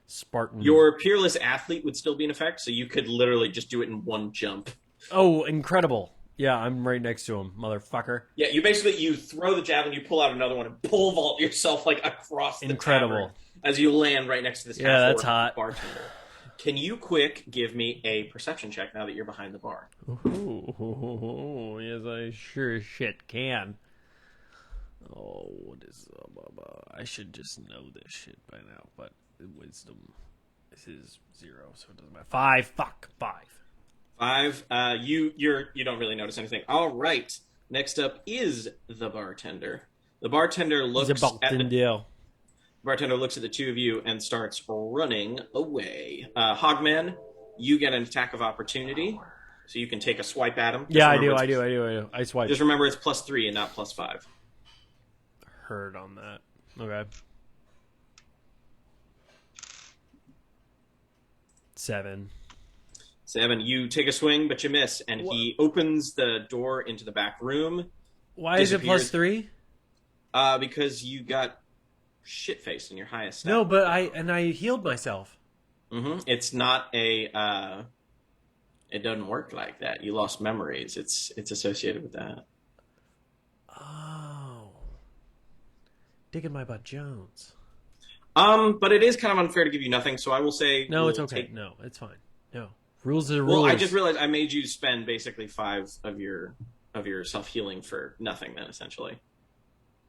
Spartan. Your peerless athlete would still be in effect, so you could literally just do it in one jump. Oh, incredible! Yeah, I'm right next to him, motherfucker. Yeah, you throw the javelin, you pull out another one, and pole vault yourself like across the tavern as you land right next to this. Yeah, that's hot. Bartender. Can you quick give me a perception check now that you're behind the bar? Ooh, yes, I sure as shit can. Oh, what is I should just know this shit by now, but wisdom is 0, so it doesn't matter. 5. Fuck 5. 5. You don't really notice anything. All right. Next up is the bartender. The bartender looks at the bartender looks at the two of you and starts running away. Hogman, you get an attack of opportunity, so you can take a swipe at him. Yeah, I do. I swipe. Just remember it's +3 and not +5. Heard on that. Okay. 7. You take a swing, but you miss, and he opens the door into the back room. Why is it +3? Because you got shit-faced in your highest stat. No, but I healed myself. Mm-hmm. It's not a. It doesn't work like that. You lost memories. It's associated with that. Oh. Digging my butt, Jones. But it is kind of unfair to give you nothing, so I will say. No, it's okay. No, it's fine. No. Rules are rules. Well, I just realized I made you spend basically 5 of your self-healing for nothing, then essentially.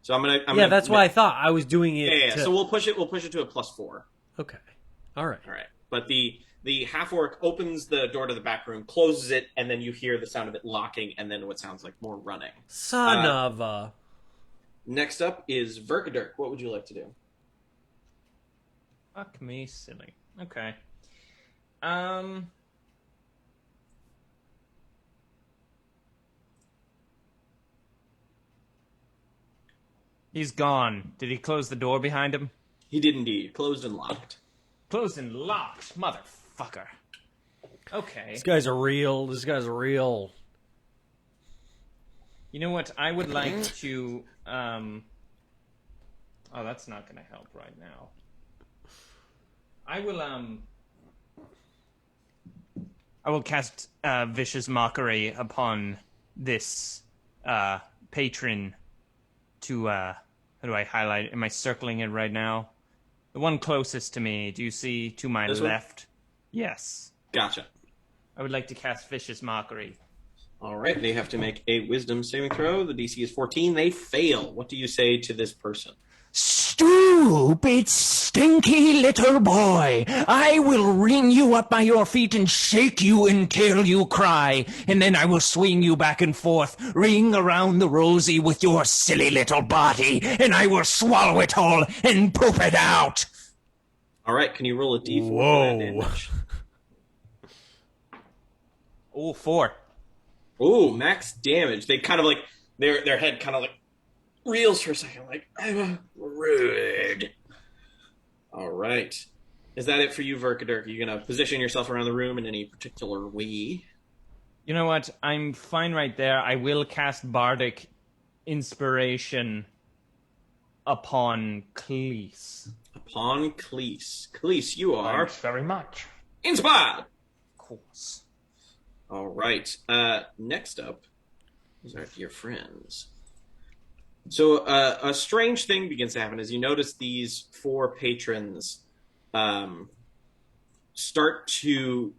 So I'm gonna. That's why I thought I was doing it. Yeah. So we'll push it to a +4. Okay. All right. But the half orc opens the door to the back room, closes it, and then you hear the sound of it locking, and then what sounds like more running. Son of a. Next up is Verkadirk. What would you like to do? Fuck me, silly. Okay. He's gone. Did he close the door behind him? He did indeed. Closed and locked. Closed and locked, motherfucker. Okay. These guys are real. You know what? I would like to. Oh, that's not going to help right now. I will cast Vicious Mockery upon this patron to. How do I highlight? Am I circling it right now? The one closest to me. Do you see to my left? Yes. Gotcha. I would like to cast Vicious Mockery. All right. They have to make a Wisdom saving throw. The DC is 14. They fail. What do you say to this person? Stupid, stinky little boy. I will wring you up by your feet and shake you until you cry. And then I will swing you back and forth, ring around the rosy with your silly little body. And I will swallow it all and poop it out. All right. Can you roll a D4 for that damage? Oh, 4. Ooh, max damage. They kind of like, their head kind of like reels for a second, like, I'm rude. All right. Is that it for you, Verkadirk? Are you going to position yourself around the room in any particular way? You know what? I'm fine right there. I will cast Bardic Inspiration upon Cleese. Upon Cleese. Cleese, you are Thanks very much. inspired. Of course. All right. Next up is our dear friends. So a strange thing begins to happen as you notice these 4 patrons start to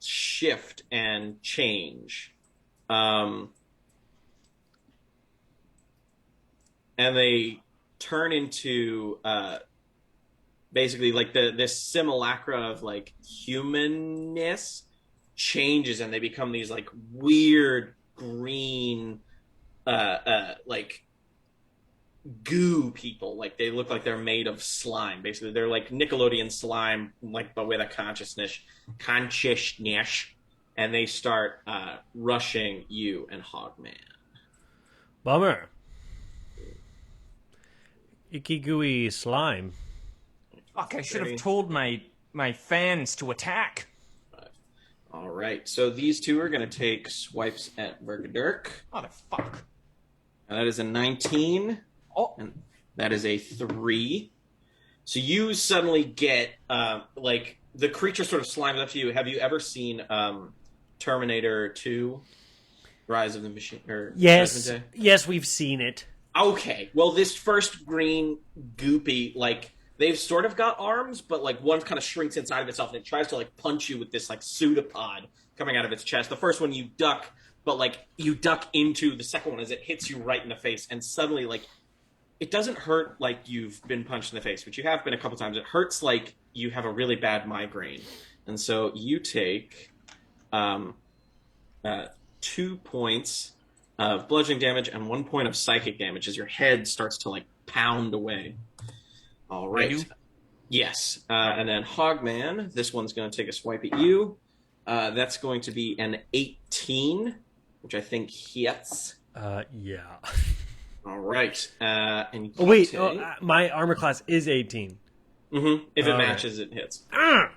shift and change. And they turn into basically like this simulacra of like humanness changes, and they become these like weird green like goo people. Like they look like they're made of slime. Basically, they're like Nickelodeon slime, like but with a consciousness, and they start rushing you and Hogman. Bummer. Icky gooey slime. Fuck, I should have told my fans to attack. All right, so these 2 are going to take swipes at Vergadurk. Motherfuck. And that is a 19. Oh. And that is a 3. So you suddenly get, like, the creature sort of slimes up to you. Have you ever seen Terminator 2, Rise of the Machine? Or Yes, we've seen it. Okay, well, this first green, goopy, like, they've sort of got arms, but, like, one kind of shrinks inside of itself, and it tries to, like, punch you with this, like, pseudopod coming out of its chest. The first one you duck, but, like, you duck into the second one as it hits you right in the face, and suddenly, like, it doesn't hurt like you've been punched in the face, which you have been a couple times. It hurts like you have a really bad migraine. And so you take 2 points of bludgeoning damage and 1 point of psychic damage as your head starts to, like, pound away. All right. Yes. And then Hogman, this one's going to take a swipe at you. That's going to be an 18, which I think hits. Yeah. All right. And wait, my armor class is 18. Mm-hmm. If it All matches, it hits. Ah!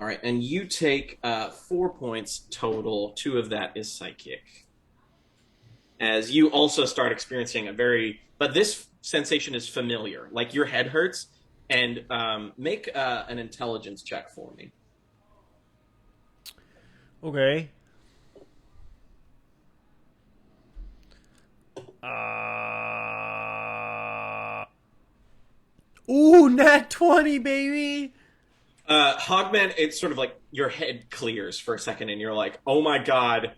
All right, and you take 4 points total. 2 of that is psychic. As you also start experiencing but this sensation is familiar. Like your head hurts, and make an intelligence check for me. Okay. Ooh, nat 20, baby! Hogman, it's sort of like your head clears for a second, and you're like, oh my god,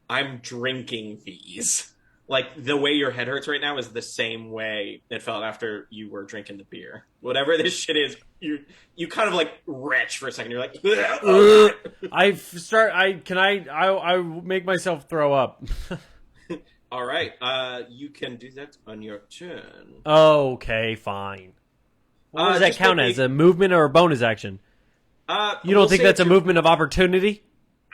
I'm drinking these. Like, the way your head hurts right now is the same way it felt after you were drinking the beer. Whatever this shit is, you kind of, like, retch for a second. You're like, I make myself throw up. All right, you can do that on your turn. Okay, fine. What does that count as? A movement or a bonus action? You don't think that's a movement of opportunity?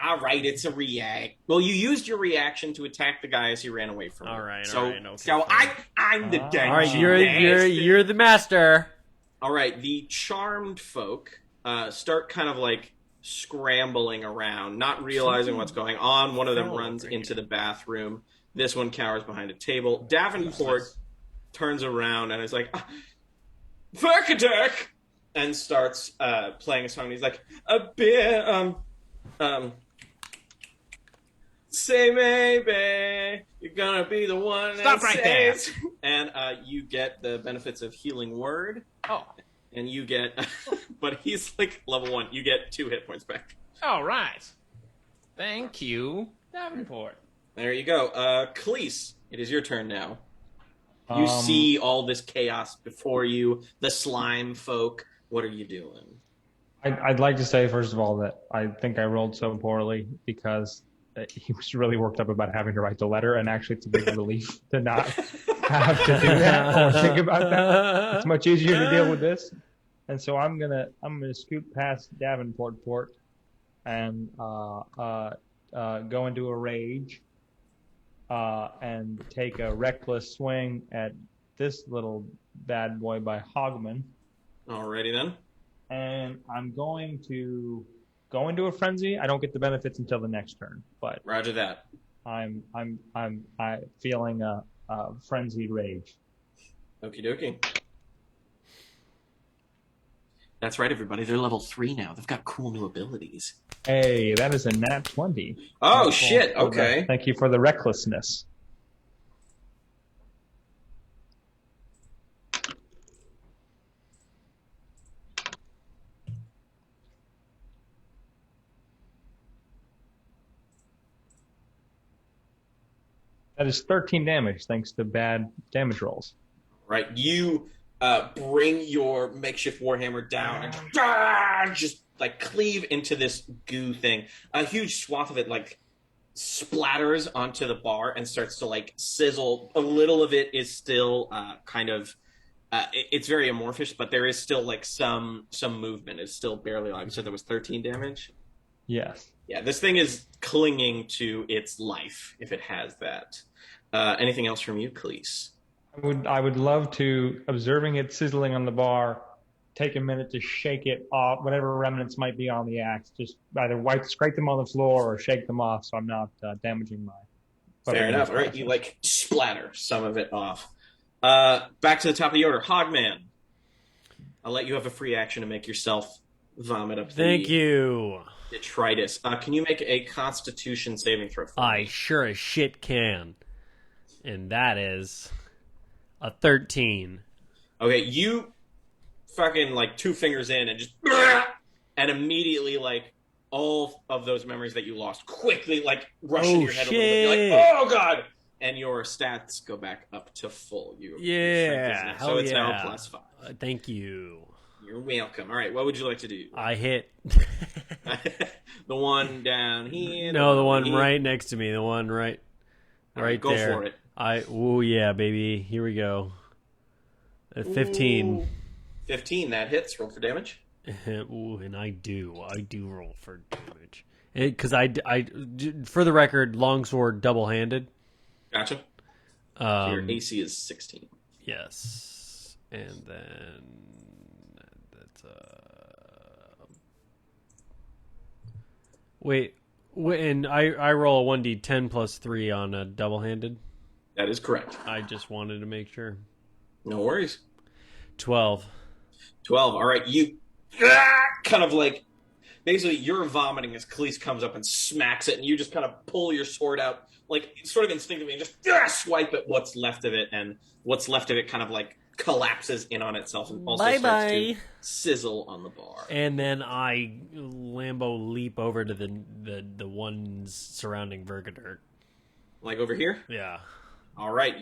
All right, it's a react. Well, you used your reaction to attack the guy as he ran away from you. All right, so, okay, so I'm the dungeon All right, you're the master. All right, the charmed folk start kind of like scrambling around, not realizing what's going on. One of them runs into the bathroom. This one cowers behind a table. Davenport turns around and is like, Verkadek! And starts playing a song. He's like, a beer, say maybe you're gonna be the one Stop that right there. says. And you get the benefits of healing word. Oh. And you get, but he's like level 1. You get 2 hit points back. All right. Thank you, Davenport. There you go. Khalees, it is your turn now. You see all this chaos before you, the slime folk. What are you doing? I'd like to say, first of all, that I think I rolled so poorly because he was really worked up about having to write the letter, and actually it's a big relief to not have to do that or think about that. It's much easier to deal with this. And so I'm gonna scoot past Davenport and go into a rage and take a reckless swing at this little bad boy by Hogman. Alrighty then. And I'm going to go into a frenzy, I don't get the benefits until the next turn. But Roger that. I'm feeling a frenzied rage. Okie dokie. That's right, everybody. They're level 3 now. They've got cool new abilities. Hey, that is a nat 20. Oh, shit. Okay. Thank you for the recklessness. That is 13 damage, thanks to bad damage rolls. Right. You bring your makeshift warhammer down and just like cleave into this goo thing. A huge swath of it like splatters onto the bar and starts to like sizzle. A little of it is still kind of it's very amorphous, but there is still like some movement. It's still barely alive. You said there was 13 damage? Yes. Yeah, this thing is clinging to its life, if it has that. Anything else from you, Khalees? I would love to, observing it sizzling on the bar, take a minute to shake it off, whatever remnants might be on the axe. Just either scrape them on the floor or shake them off so I'm not damaging my... Fair enough. All right, you like splatter some of it off. Back to the top of the order. Hogman. I'll let you have a free action to make yourself vomit up Thank you. Detritus. Can you make a Constitution saving throw for me? I sure as shit can. And that is a 13. Okay, you fucking like 2 fingers in and just and immediately like all of those memories that you lost quickly like rush into your head a little bit. You're like, oh god, and your stats go back up to full. Yeah, so it's now a +5. Thank you. You're welcome. All right, what would you like to do? I hit the one down here. No, the one right next to me. The one right go there. for it. Oh yeah, baby. Here we go. 15. Ooh. 15. That hits. Roll for damage. Ooh, and I do roll for damage. Because I, for the record, longsword double-handed. Gotcha. So your AC is 16. Yes, and then that's wait, and I roll a 1d10 plus 3 on a double-handed. That is correct. I just wanted to make sure. No worries. 12. 12. All right, you kind of like basically you're vomiting as Khalees comes up and smacks it, and you just kind of pull your sword out, like sort of instinctively, and just swipe at what's left of it, and what's left of it kind of like collapses in on itself and also starts to sizzle on the bar. And then I Lambo leap over to the ones surrounding Vergadert. Like over here? Yeah. All right,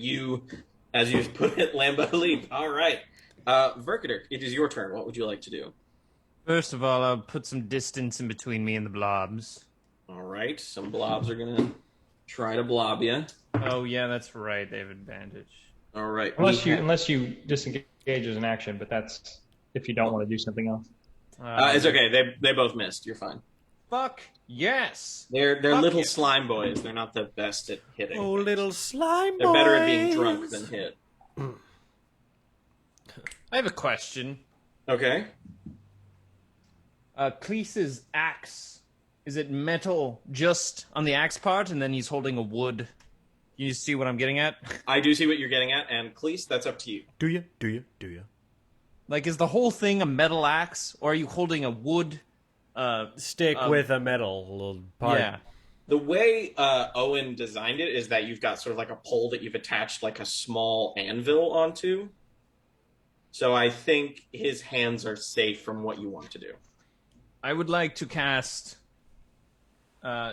as you put it, Lambo leap. All right. Vergadert, it is your turn. What would you like to do? First of all, I'll put some distance in between me and the blobs. All right, some blobs are going to try to blob you. Oh, yeah, that's right. They have advantage. All right. Unless you disengage as an action, but that's if you don't want to do something else. It's okay. They both missed. You're fine. Fuck yes. They're little slime boys. They're not the best at hitting. Oh, little slime boys. They're better at being drunk than hit. I have a question. Okay. Cleese's axe, is it metal just on the axe part, and then he's holding a wood? You see what I'm getting at? I do see what you're getting at, and Cleese, that's up to you. Do you? Like, is the whole thing a metal axe, or are you holding a wood stick with a metal little part? Yeah. The way Owen designed it is that you've got sort of like a pole that you've attached like a small anvil onto. So I think his hands are safe from what you want to do. I would like to cast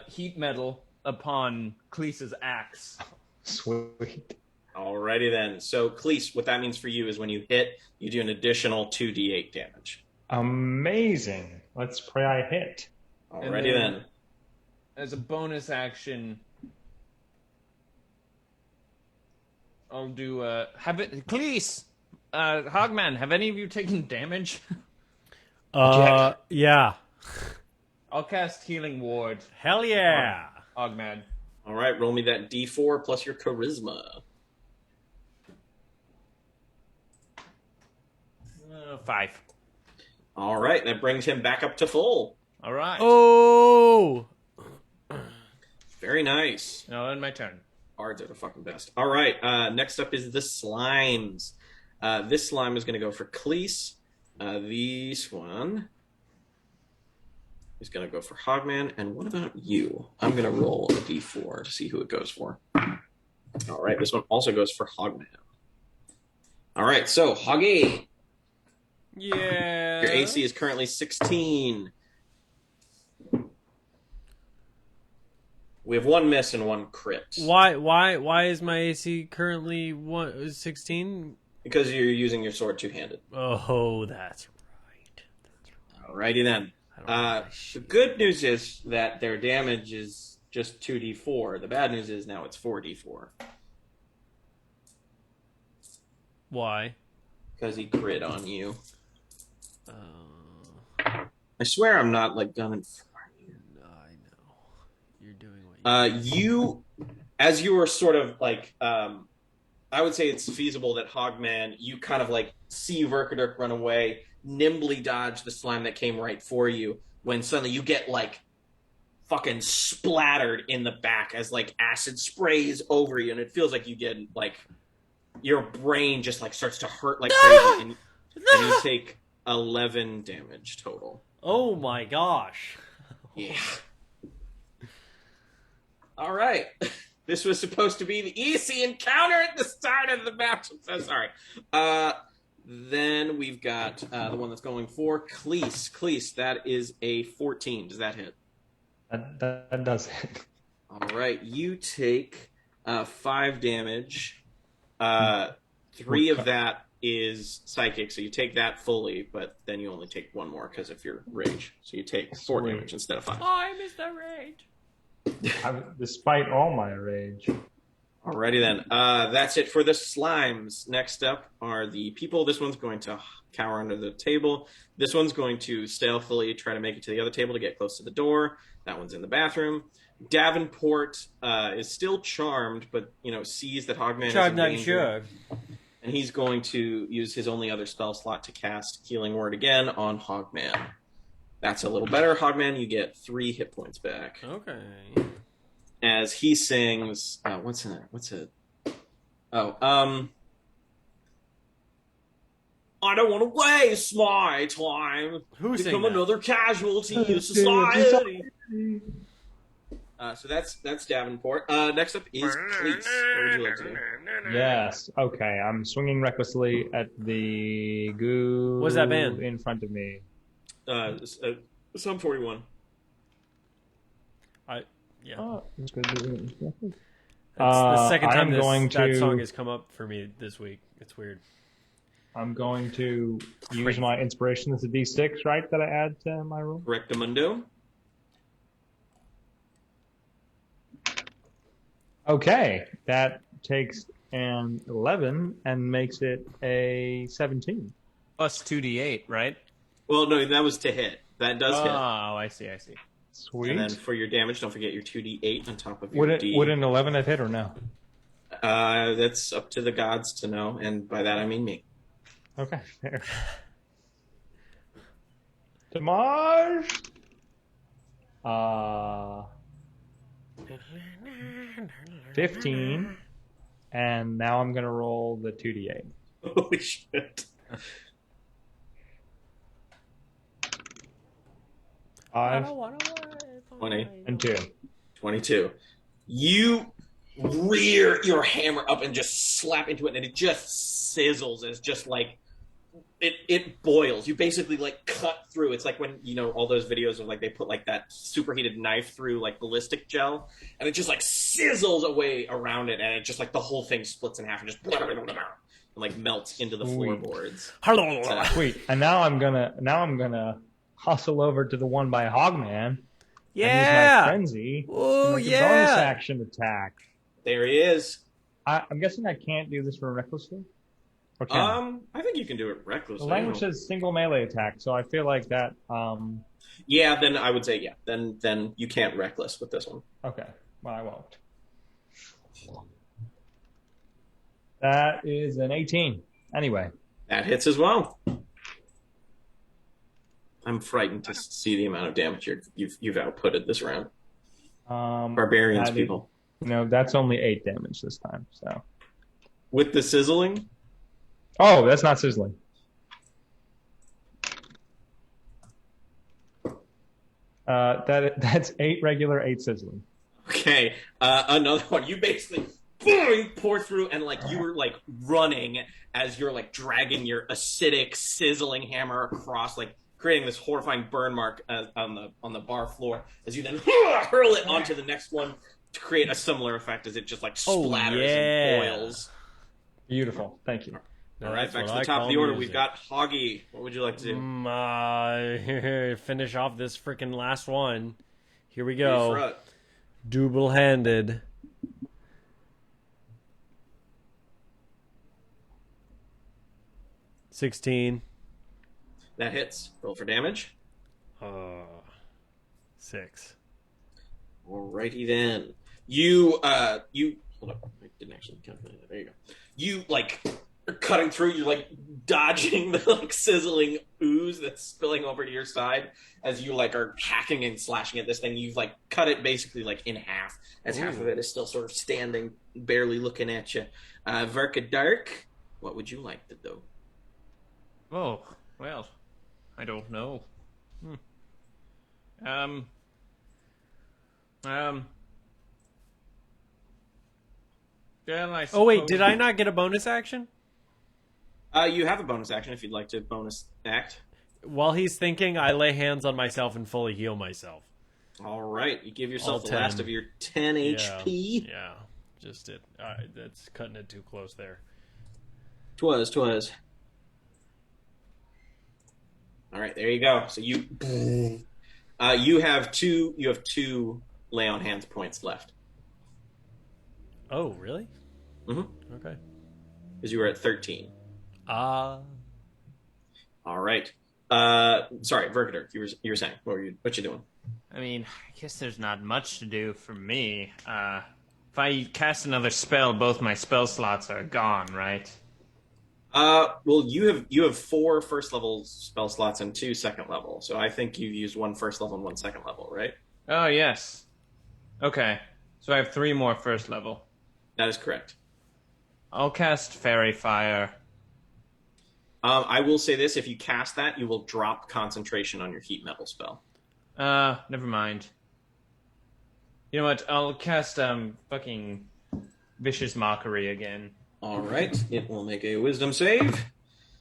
heat metal upon Cleese's axe. Sweet. Alrighty then. So Cleese, what that means for you is when you hit, you do an additional 2d8 damage. Amazing. Let's pray I hit. Alrighty then. As a bonus action, I'll do Cleese, Hogman, have any of you taken damage? Yeah. I'll cast Healing Ward. Hell yeah. Hogman. All right, roll me that d4 plus your charisma. 5. All right, that brings him back up to full. All right. Oh! Very nice. Now in my turn. Bards are the fucking best. All right. Next up is the slimes. This slime is going to go for Cleese. This one is going to go for Hogman. And what about you? I'm going to roll a d4 to see who it goes for. All right. This one also goes for Hogman. All right. So, Hoggy. Yeah. Your AC is currently 16. We have one miss and one crit. Why is my AC currently 16? Because you're using your sword two-handed. Oh, that's right. Alrighty then. The good news is that their damage is just 2d4. The bad news is now it's 4d4. Why? Because he crit on you. I swear I'm not like gunning for you. I know. You're doing what you as you were sort of like I would say it's feasible that Hogman, you kind of like see Verkadurk run away, nimbly dodge the slime that came right for you, when suddenly you get like fucking splattered in the back as like acid sprays over you, and it feels like you get like your brain just like starts to hurt like crazy, and you take 11 damage total. Oh my gosh. Yeah. All right. This was supposed to be the easy encounter at the start of the match. I'm so sorry. Then we've got the one that's going for Cleese. Cleese, that is a 14. Does that hit? That does hit. All right. You take 5 damage. 3 of that is psychic, so you take that fully, but then you only take 1 more because of your rage. So you take 4 damage instead of 5. Oh, I missed that rage. Despite all my rage. Alrighty then. That's it for the slimes. Next up are the people. This one's going to cower under the table. This one's going to stealthily try to make it to the other table to get close to the door. That one's in the bathroom. Davenport is still charmed, but sees that Hogman is in danger. Sure. And he's going to use his only other spell slot to cast Healing Word again on Hogman. That's a little better. Hogman, you get 3 hit points back. Okay. As he sings, what's it? Oh, I don't want to waste my time. Who's become that? another casualty of society. So that's Davenport. Next up is Cleese. What would you like to do? Yes. Okay. I'm swinging recklessly at the goo. What's that band? In front of me. Sum 41. Yeah. Oh, that's good. That's the second time that song has come up for me this week. It's weird. I'm going to use my inspiration as a D6, right? That I add to my roll. Rectamundo. Okay, that takes an 11 and makes it a 17. Plus 2d8, right? Well, no, that was to hit. That does hit. Oh, I see. Sweet. And then for your damage, don't forget your 2d8 on top of your D. Would an 11 have hit or no? That's up to the gods to know, and by that I mean me. Okay, fair. Damage! 15. And now I'm going to roll the 2d8. Holy shit. 5 20 and 2. 22. You rear your hammer up and just slap into it, and it just sizzles. It's just like it boils. You basically like cut through. It's like when all those videos of like they put like that superheated knife through like ballistic gel, and it just like sizzles away around it, and it just like the whole thing splits in half and just and like melts into the floorboards. Sweet. And now I'm gonna hustle over to the one by Hogman. Yeah. And use my frenzy. Oh, like yeah. A bonus action attack. There he is. I'm guessing I can't do this for recklessly. Or can I think you can do it recklessly. The language says single melee attack, so I feel like that. Yeah, then I would say yeah. Then you can't reckless with this one. Okay, well I won't. That is an 18. Anyway, that hits as well. I'm frightened to see the amount of damage you've outputted this round. Barbarians, that is- people. That's only 8 damage this time. So. With the sizzling? Oh, that's not sizzling. That's 8 regular, 8 sizzling. Okay, another one. You basically boing, pour through, and like you were like running as you're like dragging your acidic, sizzling hammer across, like creating this horrifying burn mark on the bar floor. As you then hurl it onto the next one to create a similar effect as it just like splatters and boils. Beautiful, thank you. All right, back to the top of the order. We've got Hoggy. What would you like to do? Finish off this freaking last one. Here we go. Double-handed. $16. That hits. Roll for damage. 6. Alrighty then. You hold up. I didn't actually calculate that. There you go. You like are cutting through. You're like dodging the like sizzling ooze that's spilling over to your side as you like are hacking and slashing at this thing. You've like cut it basically like in half, as half of it is still sort of standing, barely looking at you. Verka Dark, what would you like to do? Oh, well, I don't know. Well, Oh wait, did I not get a bonus action? You have a bonus action if you'd like to bonus act. While he's thinking, I lay hands on myself and fully heal myself. All right, you give yourself All the last 10. of your 10 HP. Yeah, just it. All right, that's cutting it too close there. Twas. All right, there you go. So you have two lay on hands points left. Oh, really? Mm-hmm. Okay. Because you were at 13. All right. Sorry, Verkader, you were saying what you doing? I mean, I guess there's not much to do for me. If I cast another spell, both my spell slots are gone, right? Well, you have 4 first level spell slots and 2 second level. So I think you've used 1 first level and 1 second level, right? Oh, yes. Okay. So I have 3 more first level. That is correct. I'll cast Fairy Fire. I will say this: if you cast that, you will drop concentration on your heat metal spell. Never mind. You know what? I'll cast fucking Vicious Mockery again. All right, it will make a wisdom save.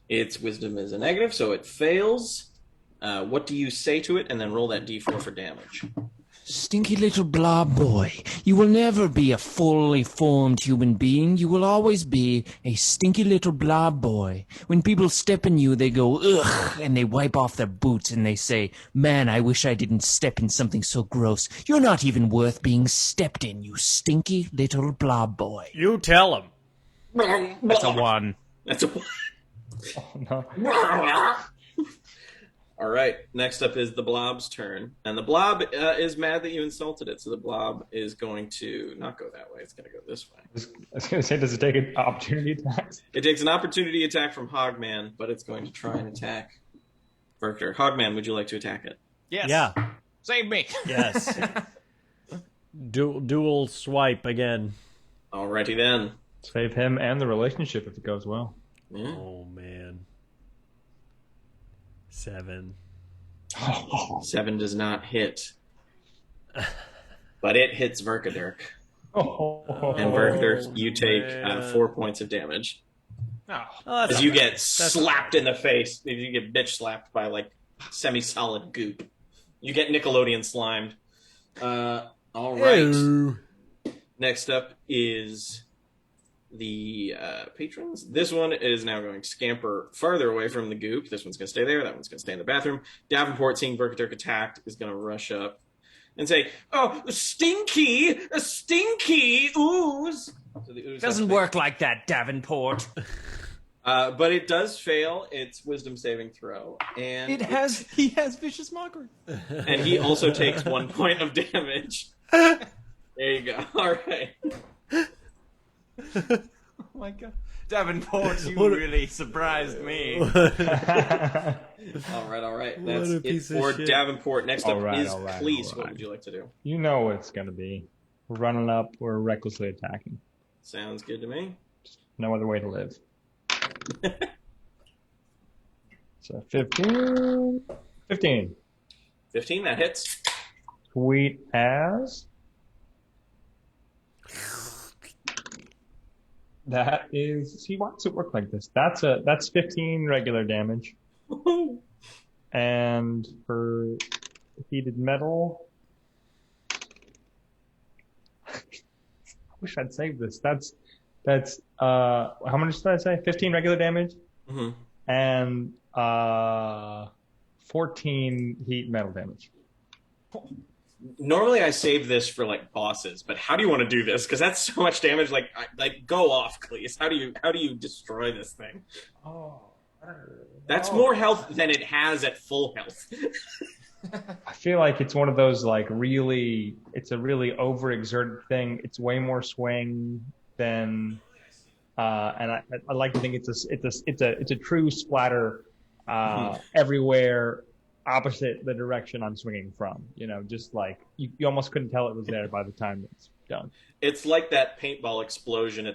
Its wisdom is a negative, so it fails. What do you say to it? And then roll that d4 for damage. Stinky little blob boy, you will never be a fully formed human being. You will always be a stinky little blob boy. When people step in you, they go, ugh, and they wipe off their boots and they say, man, I wish I didn't step in something so gross. You're not even worth being stepped in, you stinky little blob boy. You tell him. That's a 1. That's a 1. Oh, no. All right, next up is the blob's turn. And the blob is mad that you insulted it, so the blob is going to not go that way. It's going to go this way. I was going to say, does it take an opportunity attack? It takes an opportunity attack from Hogman, but it's going to try and attack Verker. Hogman, would you like to attack it? Yes. Yeah. Save me. Yes. Dual swipe again. Alrighty then. Save him and the relationship if it goes well. Yeah. Oh, man. 7. 7 does not hit. But it hits Verkadirk. And Verkadirk, you take 4 points of damage. Oh. As you get slapped in the face. You get bitch slapped by like semi-solid goop. You get Nickelodeon slimed. Alright. Ew. Next up is the patrons. This one is now going to scamper farther away from the goop. This one's going to stay there. That one's going to stay in the bathroom. Davenport, seeing Verkadirk attacked, is going to rush up and say, "Oh, stinky ooze!" So the ooze Doesn't work like that, Davenport. but it does fail its wisdom saving throw, and He has Vicious Mockery. and he also takes 1 point of damage. There you go. All right. Oh my god. Davenport, you really surprised me. All right. That's a it piece of for shit. Davenport. Next up is all right, Cleese. all What right. would you like to do? You know what it's going to be. We're running up. We're recklessly attacking. Sounds good to me. No other way to live. So 15. 15. 15, that hits. Sweet as. That is. See, why does it work like this? That's 15 regular damage. And for heated metal, I wish I'd saved this. That's how much did I say? 15 regular damage Mm-hmm. and 14 heat metal damage. Normally I save this for like bosses, but how do you want to do this? Because that's so much damage. Like go off, Cleese. How do you destroy this thing? That's more health than it has at full health. I feel like it's one of those like it's a really overexerted thing. It's way more swing than, and I like to think it's a true splatter everywhere opposite the direction I'm swinging from. You know, just like you almost couldn't tell it was there by the time it's done. It's like that paintball explosion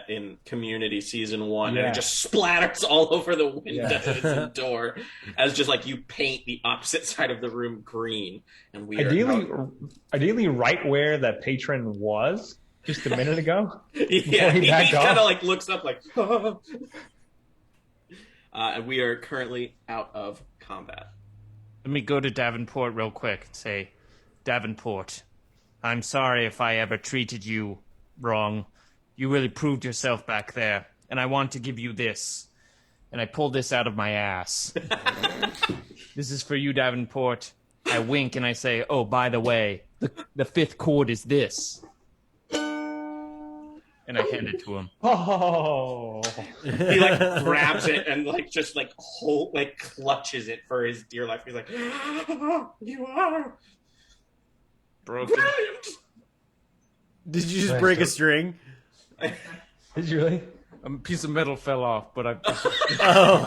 in Community Season 1, and Yeah. it just splatters all over the windows and door as just like you paint the opposite side of the room green. And we Ideally, right where that patron was just a minute ago. yeah, he he backed kind of off. like looks up like. And we are currently out of combat. Let me go to Davenport real quick and say, Davenport, I'm sorry if I ever treated you wrong. You really proved yourself back there, and I want to give you this. And I pulled this out of my ass. This is for you, Davenport. I wink and I say, oh, by the way, the fifth chord is this. And I hand it to him. Oh, He like grabs it and like just like clutches it for his dear life. He's like, "You are Broken. brilliant." Did you just break a string? did you really? A piece of metal fell off, but I Oh,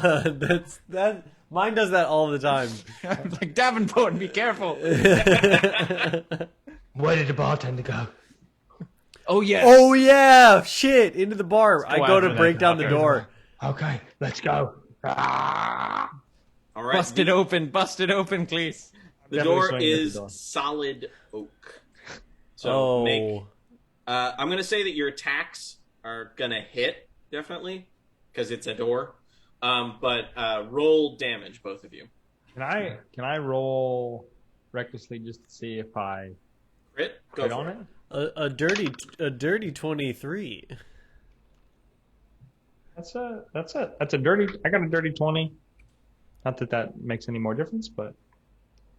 that. Mine does that all the time. I'm like, Davenport, be careful. Where did the bartender go? Oh, yes. Oh yeah, shit! Into the bar. I go after to that. break down the door. Okay, let's go. Ah! All right, Bust it open, please. the Definitely door swinging at the is door. solid oak. So Oh, make. I'm gonna say that your attacks are gonna hit definitely because it's a door. But roll damage, both of you. Can I roll recklessly just to see if I Crit, go crit for on it. it? a dirty 23. That's a dirty. I got a dirty 20. Not that makes any more difference, but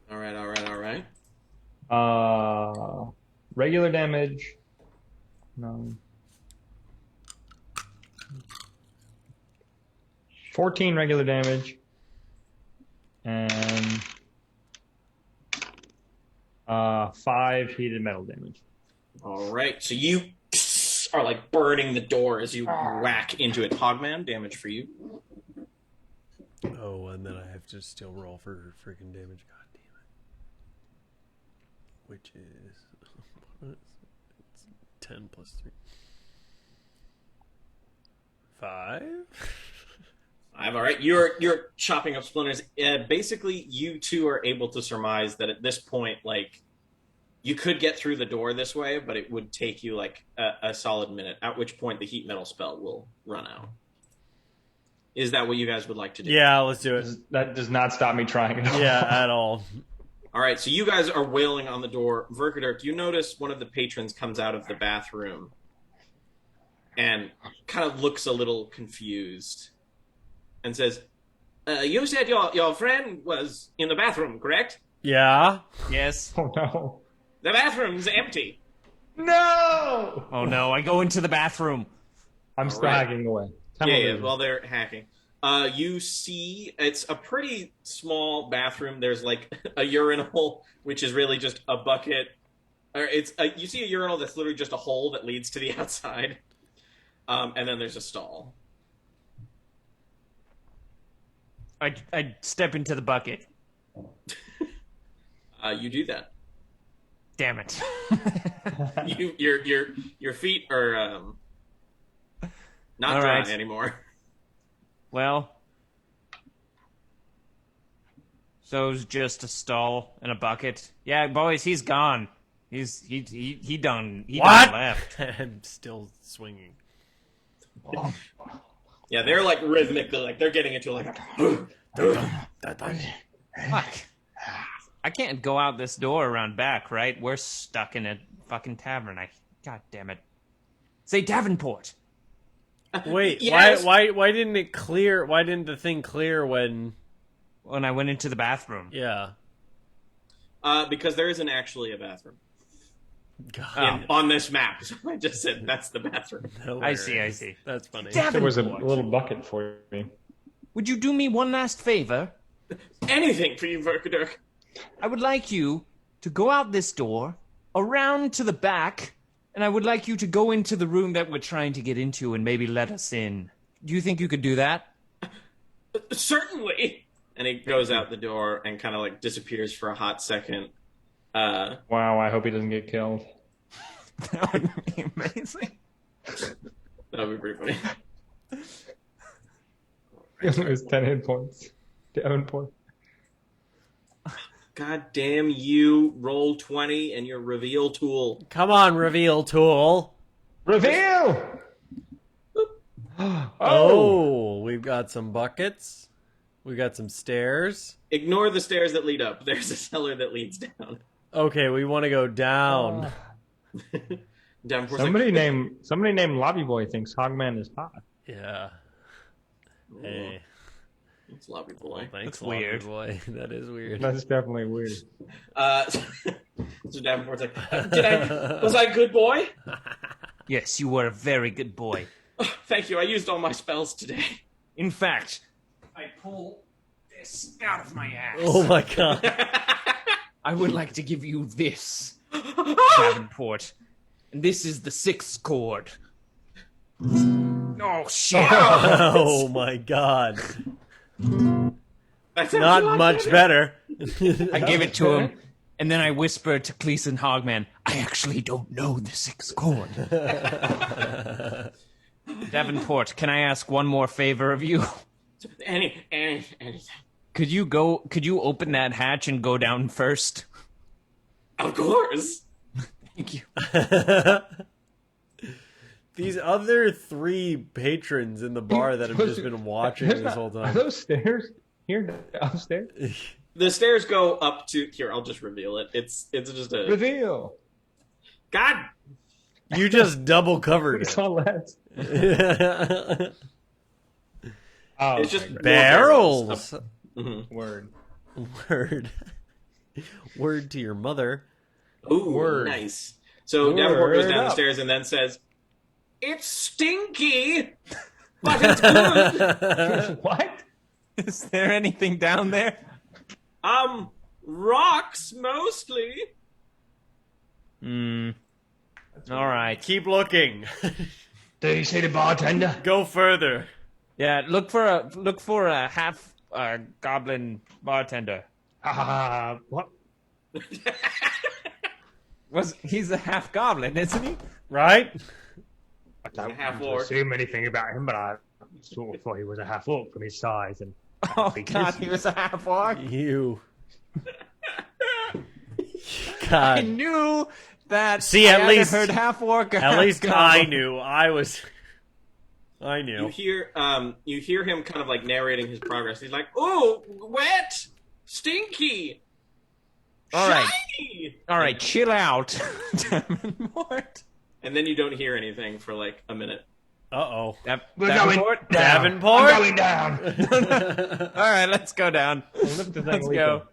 All right. regular damage. No. 14 regular damage and 5 heated metal damage. All right. So you are like burning the door as you whack into it. Hogman, damage for you. Oh, and then I have to still roll for freaking damage. God damn it. Which is it's 10 plus 3. 5? All right. You're chopping up splinters. Basically, you two are able to surmise that at this point, like, you could get through the door this way, but it would take you like a solid minute. At which point, the heat metal spell will run out. Is that what you guys would like to do? Yeah, let's do it. That does not stop me trying at all. Yeah, at all. All right. So you guys are wailing on the door. Verkadirk, you notice one of the patrons comes out of the bathroom and kind of looks a little confused and says, "You said your friend was in the bathroom, correct? Yeah. Yes. Oh no. The bathroom's empty." No! Oh, no. I go into the bathroom. I'm still right. hacking away. Yeah, while they're hacking. You see, it's a pretty small bathroom. There's like a urinal, which is really just a bucket. Or you see a urinal that's literally just a hole that leads to the outside. And then there's a stall. I step into the bucket. You do that. Damn it. Your feet are not All dry right. anymore. Well, so it was just a stall and a bucket. Yeah, boys, he's gone. He done What? left. I'm still swinging. Yeah, they're like rhythmically, like they're getting into like. Fuck. I can't go out this door around back, right? We're stuck in a fucking tavern. God damn it. Say Davenport. Wait, Yes. why didn't it clear? Why didn't the thing clear when When I went into the bathroom. Yeah. Because there isn't actually a bathroom God. on this map. So I just said that's the bathroom. I see. That's funny. There was a Davenport. little bucket for me. Would you do me one last favor? Anything for you, Verkadirk. I would like you to go out this door, around to the back, and I would like you to go into the room that we're trying to get into and maybe let us in. Do you think you could do that? Certainly. And he goes out the door and kind of like disappears for a hot second. Wow, I hope he doesn't get killed. That would be amazing. That would be pretty funny. It was 10 hit points. Davenport. God damn you, roll 20 and your reveal tool. Come on, reveal tool. Reveal! Oh, we've got some buckets. We got some stairs. Ignore the stairs that lead up. There's a cellar that leads down. Okay, we want to go down. Davenport's Somebody like, named Lobby Boy thinks Hogman is hot. Yeah. Hey. it's Lobby Boy. Thanks, That's weird. Boy. That is weird. That's definitely weird. So Davenport's like, was I a good boy? Yes, you were a very good boy. Oh, thank you. I used all my spells today. In fact, I pull this out of my ass. Oh my god. I would like to give you this, Davenport. And this is the 6th chord. Oh, shit. Oh my god. That's Not much better. I gave it to him, and then I whispered to Cleason Hogman, I actually don't know the 6th chord. Davenport, can I ask one more favor of you? Anything. Could you open that hatch and go down first? Of course. Thank you. These other 3 patrons in the bar that have just been watching this whole Are time. those stairs here upstairs? The stairs go up to here. I'll just reveal it. It's just a Reveal! God. You just double covered It's it. all that. Oh, It's just okay, great. Barrels. Word. Word. Word to your mother. Ooh, Word. nice. So Davenport goes Word down the up. stairs and then says, "It's stinky, but it's good." What? Is there anything down there? Rocks mostly. All right. Keep looking. Did you see the bartender? Go further. Yeah, look for a half goblin bartender. What? He's a half goblin, isn't he? Right? I don't half want to orc. assume anything about him, but I sort of thought he was a half orc from his size and Oh features. god, he was a half orc. You. I God. knew that. See, I at either least- heard half orc. Or At half least goblin. I knew. I You knew. hear him kind of like narrating his progress. He's like, "Ooh, wet, stinky, All right. shiny." All right, chill out, Davenport. And then you don't hear anything for like a minute. Uh-oh. Davenport. Davenport? I'm going down. All right, let's go down. Lift the thing, Let's leap go. him.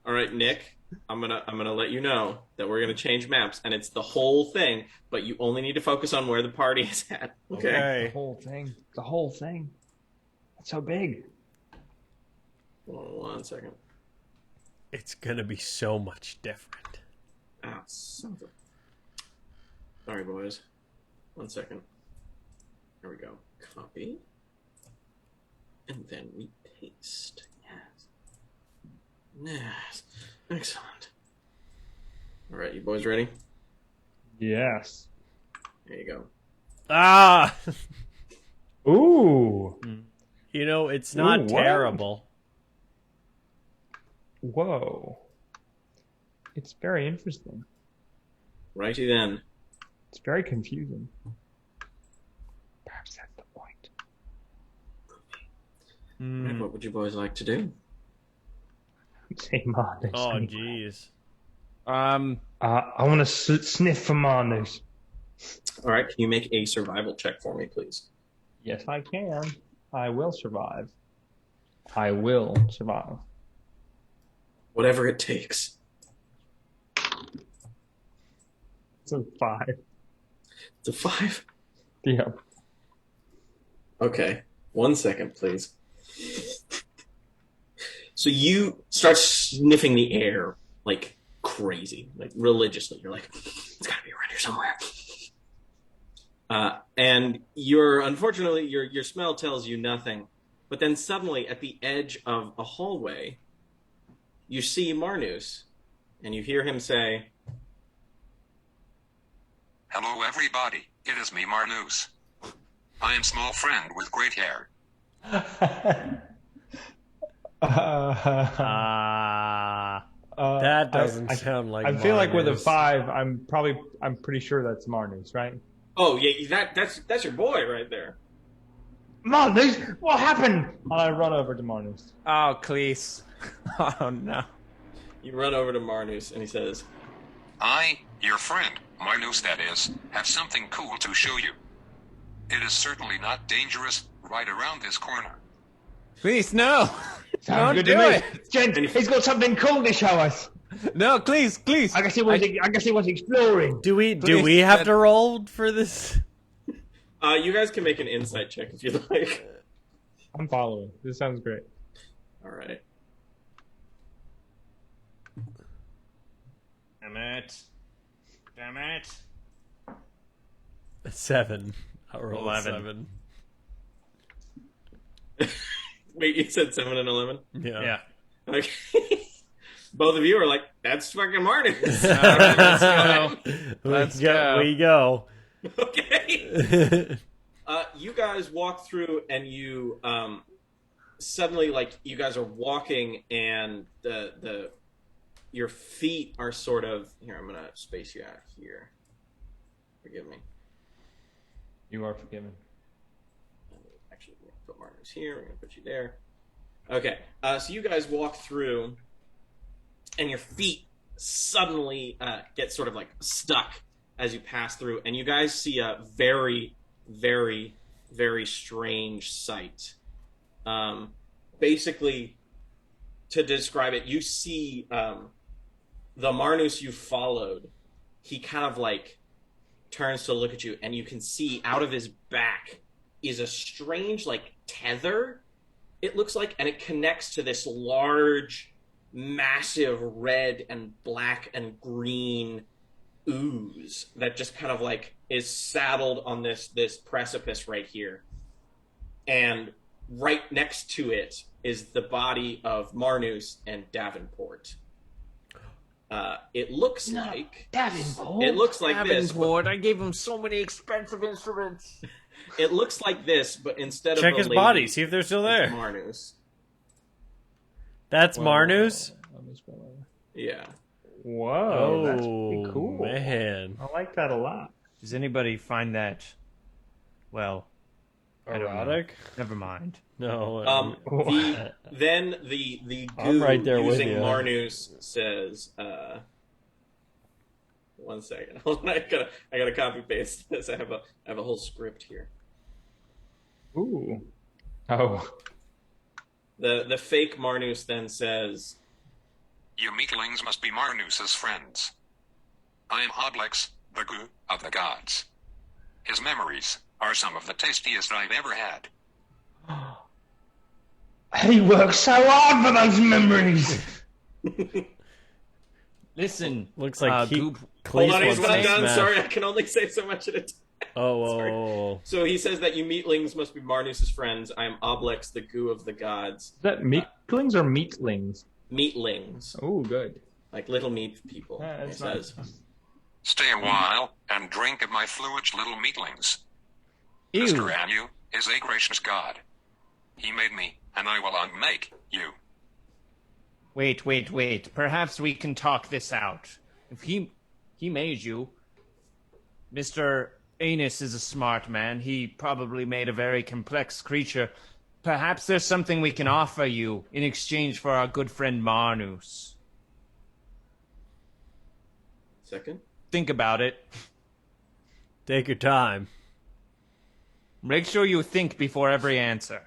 All right, Nick, I'm gonna let you know that we're gonna change maps, and it's the whole thing, but you only need to focus on where the party is at. Okay. The Okay. whole thing. The whole thing. It's so big. Hold on 1 second. It's gonna be so much different. Ah, son of a... Sorry, boys. 1 second. There we go. Copy. And then we paste. Yes. Yes. Excellent. All right, you boys ready? Yes. There you go. Ah! Ooh. You know, it's not Ooh, what? terrible. Whoa. It's very interesting. Righty then. It's very confusing. Perhaps that's the point. Right, what would you boys like to do? Say Marnus. Oh, jeez. I want to sniff for Marnus. All right, can you make a survival check for me, please? Yes, I can. I will survive. I will survive. Whatever it takes. It's a 5. It's a 5? Yeah. Okay, 1 second, please. So you start sniffing the air like crazy, like religiously. You're like, it's gotta be around here somewhere. And unfortunately, your smell tells you nothing. But then suddenly, at the edge of a hallway, you see Marnus, and you hear him say, "Hello everybody, it is me Marnus. I am small friend with great hair." That doesn't sound like I feel like with a Marnus. 5, I'm pretty sure that's Marnus, right? "Oh yeah, that's your boy right there." Marnus, what happened? And I run over to Marnus. Oh, please. Oh, no. You run over to Marnus, and he says, I, your friend, Marnus that is, have something cool to show you. It is certainly not dangerous right around this corner. Please, no. Sounds good to me. Gent, he's got something cool to show us. No, please. I guess he was exploring. Do we have to roll for this? You guys can make an insight check if you'd like. I'm following. This sounds great. All right. Damn it. 7. I rolled 11. 7. Wait, you said 7 and 11? Yeah. Okay. Both of you are like, that's fucking Marnus. Let's go. We go. Okay. You guys walk through, and you suddenly, like, you guys are walking, and your feet are sort of here. I'm gonna space you out here. Forgive me. You are forgiven. Actually, we're gonna put Marnus here. We're gonna put you there. Okay. So you guys walk through, and your feet suddenly get sort of like stuck as you pass through, and you guys see a very, very, very strange sight. Basically, to describe it, you see the Marnus you followed. He kind of like turns to look at you, and you can see out of his back is a strange like tether, it looks like, and it connects to this large, massive red and black and green ooze that just kind of like is saddled on this precipice right here. And right next to it is the body of Marnus and Davenport. It looks like Davenport. It looks like Davenport, I gave him so many expensive instruments. this. It looks like this, but instead Check of his the body, lady, see if they're still it's there. Marnus. That's Marnus? Yeah. Whoa, that's pretty Oh, cool. man. I like that a lot. Does anybody find that, well, I don't know. Erotic? Never mind. No. Then the I'm goo right there with using you. Marnus says, 1 second. Hold on, I gotta copy paste this. I have a whole script here. Ooh. Oh. The fake Marnus then says, You meeklings must be Marnus's friends. I am Oblex, the goo of the gods. His memories are some of the tastiest I've ever had. He worked so hard for those memories. Listen. Looks like Goop. hold on, he's looks not like done. smash. Sorry, I can only say so much at a time. Oh. So he says that you meatlings must be Marnus' friends. I am Oblex, the goo of the gods. Is that meatlings or meatlings? Meatlings. Oh, good. Like little meat people, he That's says. nice. Stay a while and drink of my fluid little meatlings. Ew. Mr. Anu is a gracious god. He made me, and I will unmake you. Wait. Perhaps we can talk this out. If he made you, Mr. Anus is a smart man. He probably made a very complex creature. Perhaps there's something we can offer you in exchange for our good friend Marnus. Second? Think about it. Take your time. Make sure you think before every answer.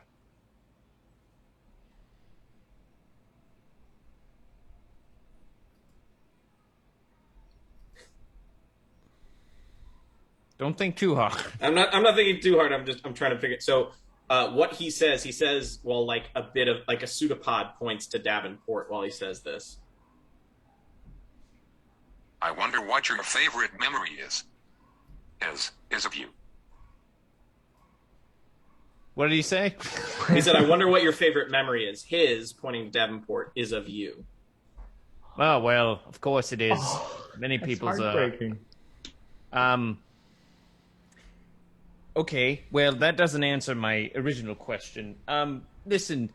Don't think too hard. I'm not thinking too hard. I'm trying to figure. So, what he says, well, like a bit of like a pseudopod points to Davenport while he says this. I wonder what your favorite memory is. Is of you. What did he say? He said, I wonder what your favorite memory is. His, pointing to Davenport, is of you. Oh, well, of course it is. Many That's people's heartbreaking. Okay, well, that doesn't answer my original question. Listen,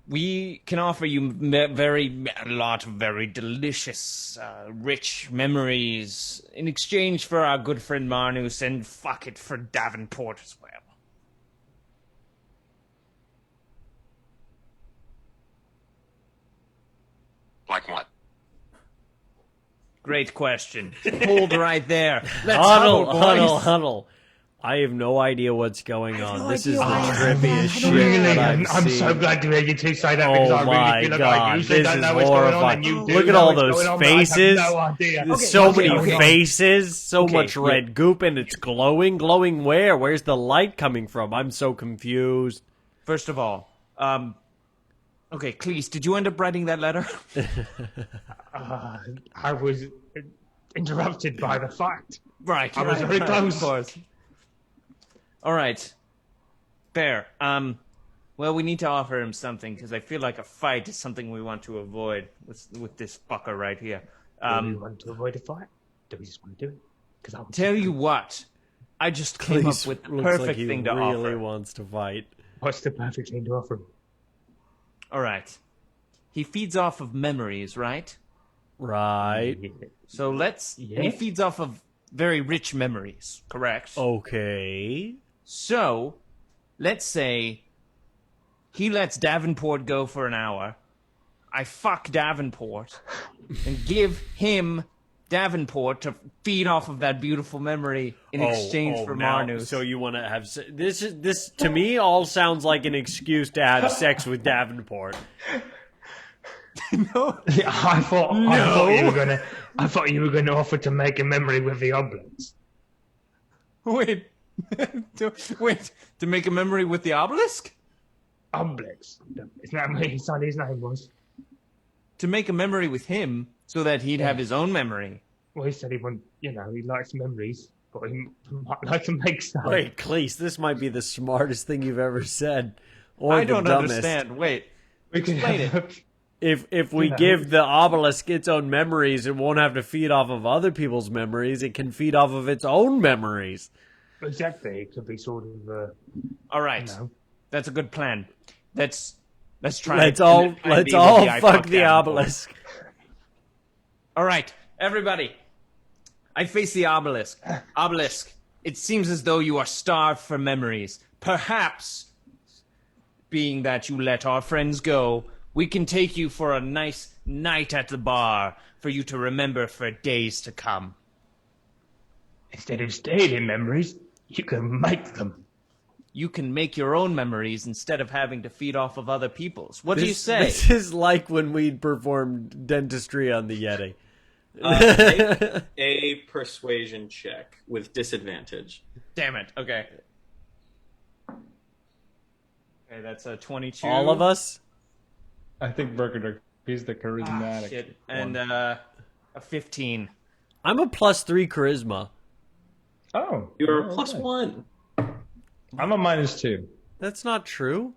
we can offer you a lot of very delicious, rich memories in exchange for our good friend Marnus, and fuck it, for Davenport as well. Like what? Great question. Hold right there. Let's huddle, boys. Huddle. I have no idea what's going on. This is the idea. trippiest shit Really, that I've I'm seen. so glad to hear you two say that because Oh I my really feel like god, I usually this don't is know what's going on, horrifying. and you do Look at know all what's those going on, but I have faces. no idea. There's so many okay. faces, so Okay, much red goop, and it's glowing. Glowing where? Where's the light coming from? I'm so confused. First of all, okay, Cleese, did you end up writing that letter? I was interrupted by the fact. Right. I was very close. Of course. All right. Fair. Well, we need to offer him something because I feel like a fight is something we want to avoid with this fucker right here. Do we want to avoid a fight? Do we just want to do it? Because I'll Tell you what, I just came up with the Looks perfect like he thing to really offer. wants to fight. What's the perfect thing to offer? All right. He feeds off of memories, right? Right. So he feeds off of very rich memories, correct? Okay. So, let's say he lets Davenport go for an hour. I fuck Davenport and give him Davenport to feed off of that beautiful memory in exchange for now, Marnus. So you want to have this to me all sounds like an excuse to have sex with Davenport. No. I thought you were gonna offer to make a memory with the Oblex. Wait. Wait. To make a memory with the obelisk? Oblex. Isn't that what his name was? To make a memory with him so that he'd have his own memory. Well, he said he he likes memories, but he might like to make some. Wait, Cleese, this might be the smartest thing you've ever said. Or I the don't dumbest. understand. Wait. We can Explain have it. If we give the obelisk its own memories, it won't have to feed off of other people's memories. It can feed off of its own memories. Exactly. It could be sort of. All right. That's a good plan. Let's try. Let's all fuck the obelisk. All right, everybody. I face the obelisk. Obelisk, it seems as though you are starved for memories. Perhaps, being that you let our friends go, we can take you for a nice night at the bar for you to remember for days to come. Instead of staying in memories, you can make them. You can make your own memories instead of having to feed off of other people's. What do you say? This is like when we performed dentistry on the Yeti. A persuasion check with disadvantage. Damn it. Okay. Okay, that's a 22. All of us? I think Burger, he's the charismatic. Shit. And a 15. I'm a +3 charisma. Oh. You're okay. +1. I'm a -2. That's not true.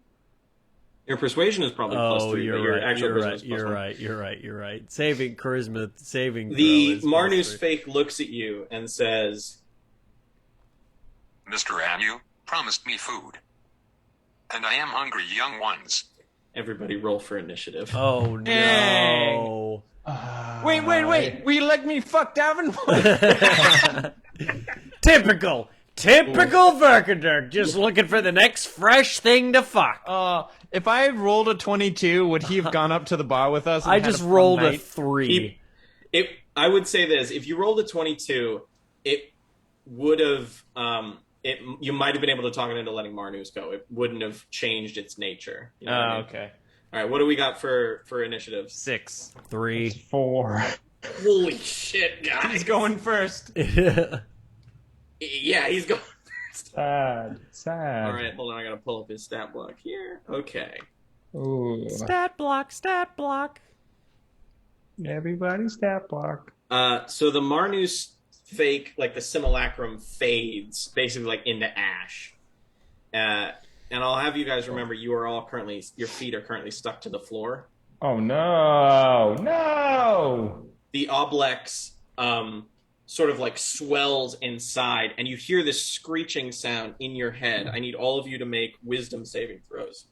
Your persuasion is probably +3, but your actual charisma is +1. You're right. Saving charisma, saving The throw is Marnus +3. fake looks at you and says, Mr. Anu promised me food. And I am hungry, young ones. everybody roll for initiative. Oh no. Wait. Will you let me fuck Tavern? Typical Verkader, just looking for the next fresh thing to fuck. If I had rolled a 22, would he have gone up to the bar with us? And I had just fun rolled a night? 3. I would say this: if you rolled a 22, it would have. You might have been able to talk it into letting Marnus go. It wouldn't have changed its nature. You know what I mean? Okay. All right, what do we got for initiative? 6. 3. 4. Holy shit, guys! He's going first. Yeah, he's going. Sad. All right, hold on. I gotta pull up his stat block here. Okay. Ooh. Stat block. Everybody stat block. So the Marnus fake, like the simulacrum, fades basically like into ash. And I'll have you guys remember, your feet are currently stuck to the floor. Oh no! The Oblex sort of like swells inside, and you hear this screeching sound in your head. I need all of you to make wisdom saving throws.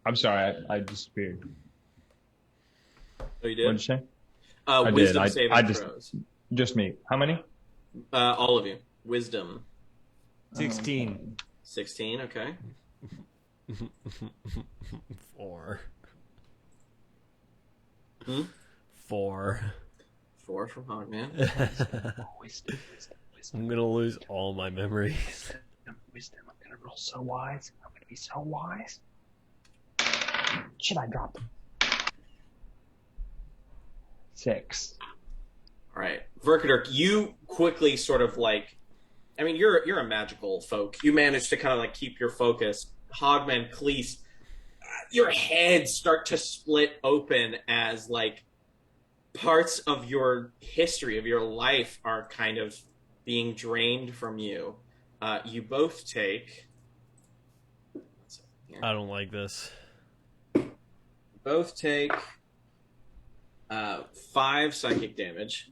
I'm sorry, I disappeared. Oh, you did? What'd you say? Wisdom did. saving I just throws. Just me. How many? All of you. Wisdom. 16. 16, okay. 4. Hmm? 4. 4 from Hogman. Wisdom. I'm gonna lose all my memories. Wisdom. I'm gonna roll so wise. I'm gonna be so wise. Should I drop them? 6. All right, Verkader, you quickly sort of like, I mean, you're a magical folk. You manage to kind of like keep your focus. Hogman, Cleese, your heads start to split open as like parts of your history, of your life, are kind of being drained from you. You both take. I don't like this. Both take 5 psychic damage.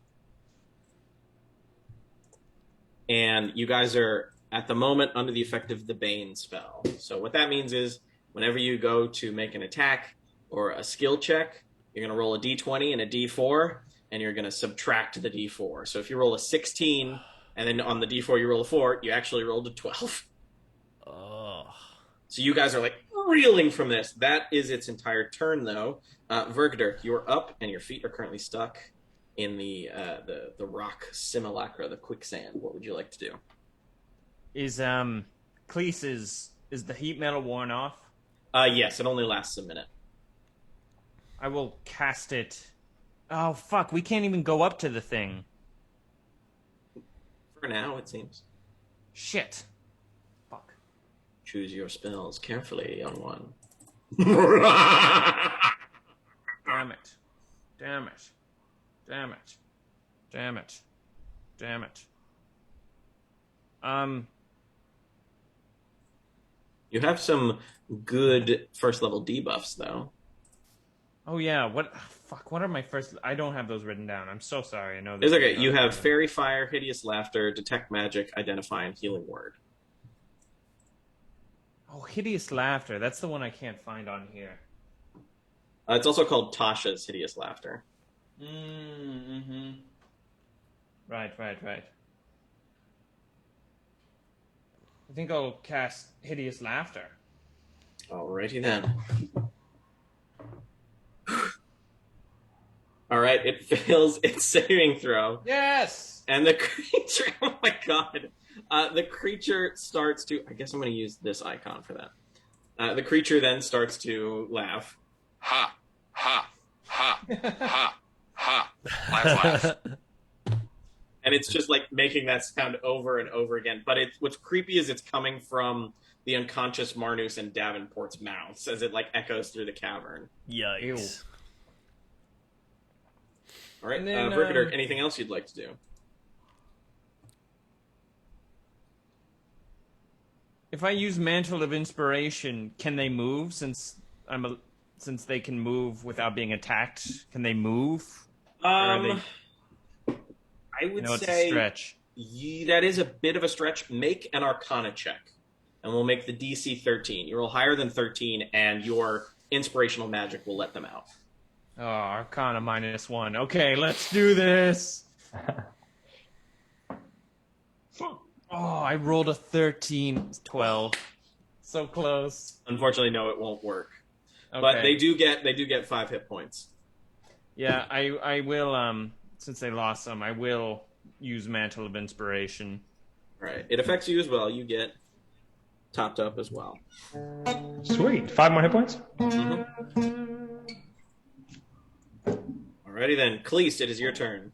And you guys are, at the moment, under the effect of the Bane spell. So what that means is, whenever you go to make an attack or a skill check, you're going to roll a d20 and a d4, and you're going to subtract the d4. So if you roll a 16, and then on the d4 you roll a 4, you actually rolled a 12. Ugh. So you guys are like reeling from this. That is its entire turn, though. Verkader, you're up, and your feet are currently stuck in the rock simulacra, the quicksand. What would you like to do? Is Cleese, is the heat metal worn off? Yes, it only lasts a minute. I will cast it. Oh fuck, we can't even go up to the thing. For now, it seems. Shit. Fuck. Choose your spells carefully, young one. Damn it. Damn it. Damn it. Damn it. Damn it. You have some good first level debuffs, though. Oh yeah, what fuck, what are my first I don't have those written down. I'm so sorry. I know It's okay. You have Fairy Fire, Hideous Laughter, Detect Magic, Identify, and Healing Word. Oh, Hideous Laughter. That's the one I can't find on here. It's also called Tasha's Hideous Laughter. Mm-hmm. Right. I think I'll cast Hideous Laughter. Alrighty then. Alright, it fails its saving throw. Yes! And the creature, oh my god. The creature starts to, I guess I'm going to use this icon for that. The creature then starts to laugh. Ha, ha, ha, ha, ha. Laugh. And it's just like making that sound over and over again. But what's creepy is it's coming from the unconscious Marnus and Davenport's mouths as it like echoes through the cavern. Yikes. Ew. All right, And then, Verkader, anything else you'd like to do? If I use Mantle of Inspiration, can they move? Since they can move without being attacked, can they move? I would It's a say stretch. that is a bit of a stretch. Make an Arcana check, and we'll make the DC 13. You roll higher than 13, and your inspirational magic will let them out. Oh, Arcana -1. Okay, let's do this. Oh, I rolled a 13. 12. So close. Unfortunately, no, it won't work. Okay. But they do get 5 hit points. Yeah, I will, since they lost some, I will use Mantle of Inspiration. Right. It affects you as well. You get topped up as well. Sweet. 5 more hit points? Alrighty then. Cleese, it is your turn.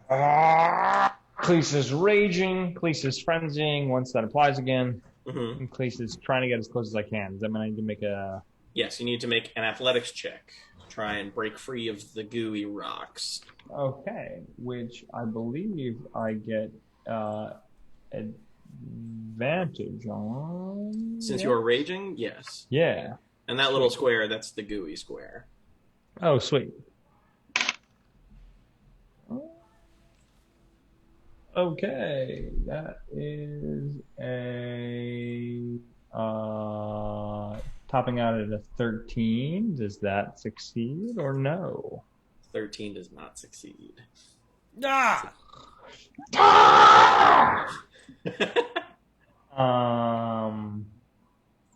Cleese is raging. Cleese is frenzying once that applies again. And Cleese is trying to get as close as I can. Does that mean I need to make a... Yes, you need to make an athletics check. Try and break free of the gooey rocks. Okay, which I believe I get advantage on. Since you are raging, yes. Yeah. And that little square, that's the gooey square. Oh, sweet. Okay, that is a topping out at a 13. Does that succeed or no? 13 does not succeed. Ah!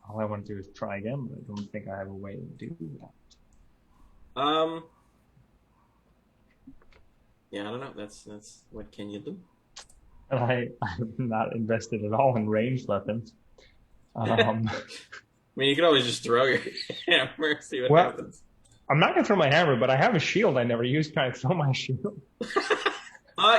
All I want to do is try again, but I don't think I have a way to do that. Yeah, I don't know. That's what can you do? And I'm not invested at all in ranged weapons. I mean, you can always just throw your hammer, see what happens. I'm not gonna throw my hammer, but I have a shield I never used. Can I throw my shield?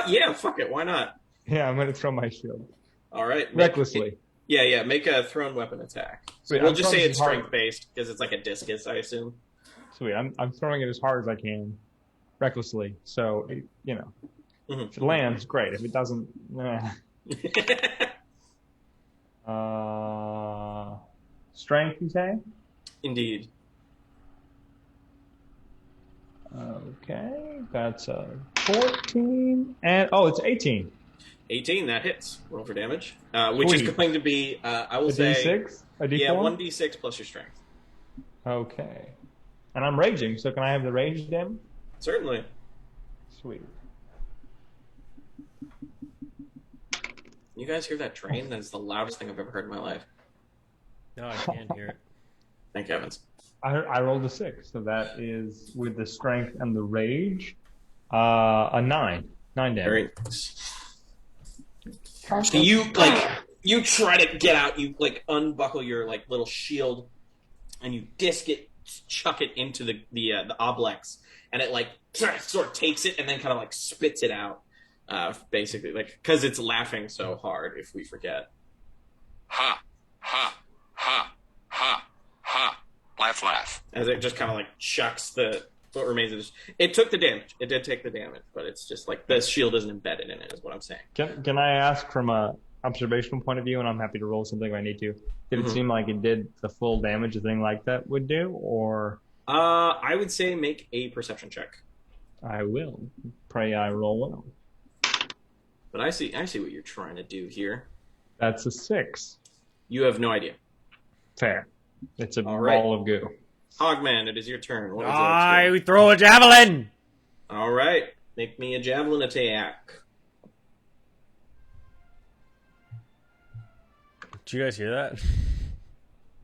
Yeah, fuck it. Why not? Yeah, I'm gonna throw my shield. All right. Recklessly. Yeah. Make a thrown weapon attack. So Wait, we'll I'm just say throwing it's hard. strength based because it's like a discus, I assume. Sweet. I'm throwing it as hard as I can, recklessly. So if it lands, great. If it doesn't, strength, you say? Indeed. Okay, that's a 14, and it's 18. 18, that hits. Roll for damage, which is Sweet. going to be, I will A say, D6? A D4? yeah, 1d6 plus your strength. Okay, and I'm raging, so can I have the rage damage? Certainly. Sweet. You guys hear that train? That is the loudest thing I've ever heard in my life. No, I can't hear it. Thank heavens. I rolled a 6, so that is with the strength and the rage, a 9 damage. Very nice. So you try to get out. You unbuckle your little shield, and you chuck it into the Oblex, and it sort of takes it and then kind of spits it out, basically because it's laughing so hard. If we forget, Ha, ha, ha, ha, ha. Laugh, laugh. as it just kind of chucks what remains of this. It took the damage. It did take the damage, but it's just the shield isn't embedded in it. Is what I'm saying. Can I ask from a observational point of view, and I'm happy to roll something if I need to. Did it seem like it did the full damage a thing like that would do, or? I would say make a perception check. I will. Pray I roll well. But I see what you're trying to do here. That's a 6. You have no idea. Fair. It's a All right. ball of goo. Hogman, it is your turn. What would you like to do? I throw a javelin! All right. Make me a javelin attack. Did you guys hear that?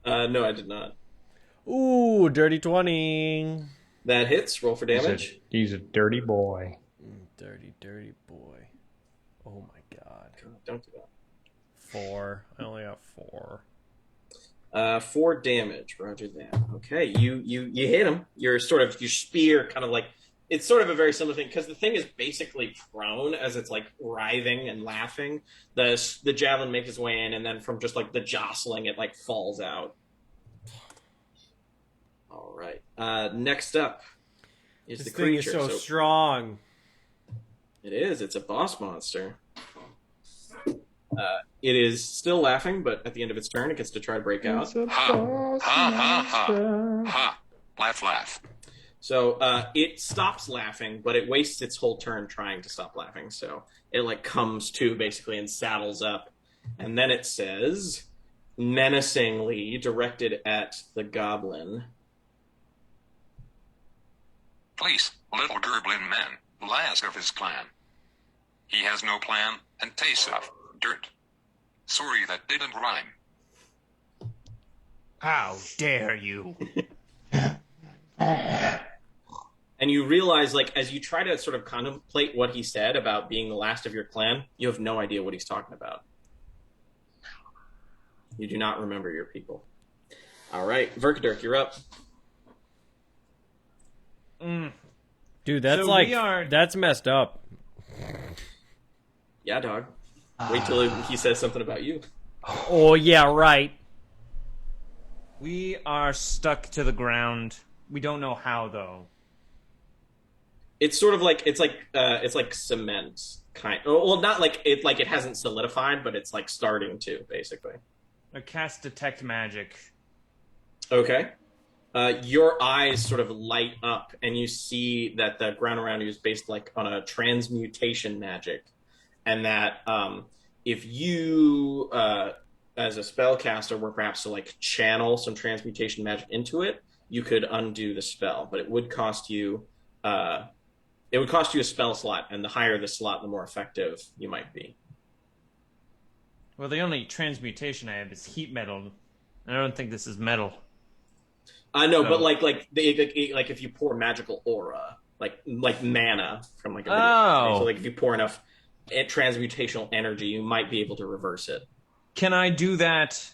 No, I did not. Ooh, dirty 20. That hits. Roll for damage. He's a dirty boy. Dirty, dirty boy. Oh my god. Don't do that. 4. I only got 4. 4 damage. Roger that. Okay, you hit him. Your spear kind of it's sort of a very similar thing because the thing is basically prone as it's writhing and laughing. The javelin makes its way in, and then from just the jostling, it falls out. All right. Next up is This the thing creature. is so strong. It is. It's a boss monster. It is still laughing, but at the end of its turn, it gets to try to break out. Ha, ha, ha, ha. Ha. Laugh, laugh. So it stops laughing, but it wastes its whole turn trying to stop laughing. So it like comes to basically and saddles up, and then it says, menacingly directed at the goblin, Please, little Gerblin man, last of his clan. He has no plan and tastes of dirt. Sorry that didn't rhyme. How dare you? And you realize, like, as you try to sort of contemplate what he said about being the last of your clan, you have no idea what he's talking about. You do not remember your people. All right, Verkadirk, you're up. Dude, that's So that's messed up. Yeah, dog. Wait till he says something about you. Oh, yeah, right. We are stuck to the ground. We don't know how, though. It's sort of like it's like cement, kind. Well, not like it hasn't solidified, but it's like starting to basically. I cast detect magic. Okay. Your eyes sort of light up, and you see that the ground around you is based like on a transmutation magic, and that if you, as a spellcaster, were perhaps to like channel some transmutation magic into it, you could undo the spell, but it would cost you. It would cost you a spell slot, and the higher the slot, the more effective you might be. Well, the only transmutation I have is heat metal. I don't think this is metal. I know, but like if you pour magical aura, like mana from like a video game. So like if you pour enough transmutational energy, you might be able to reverse it. Can I do that?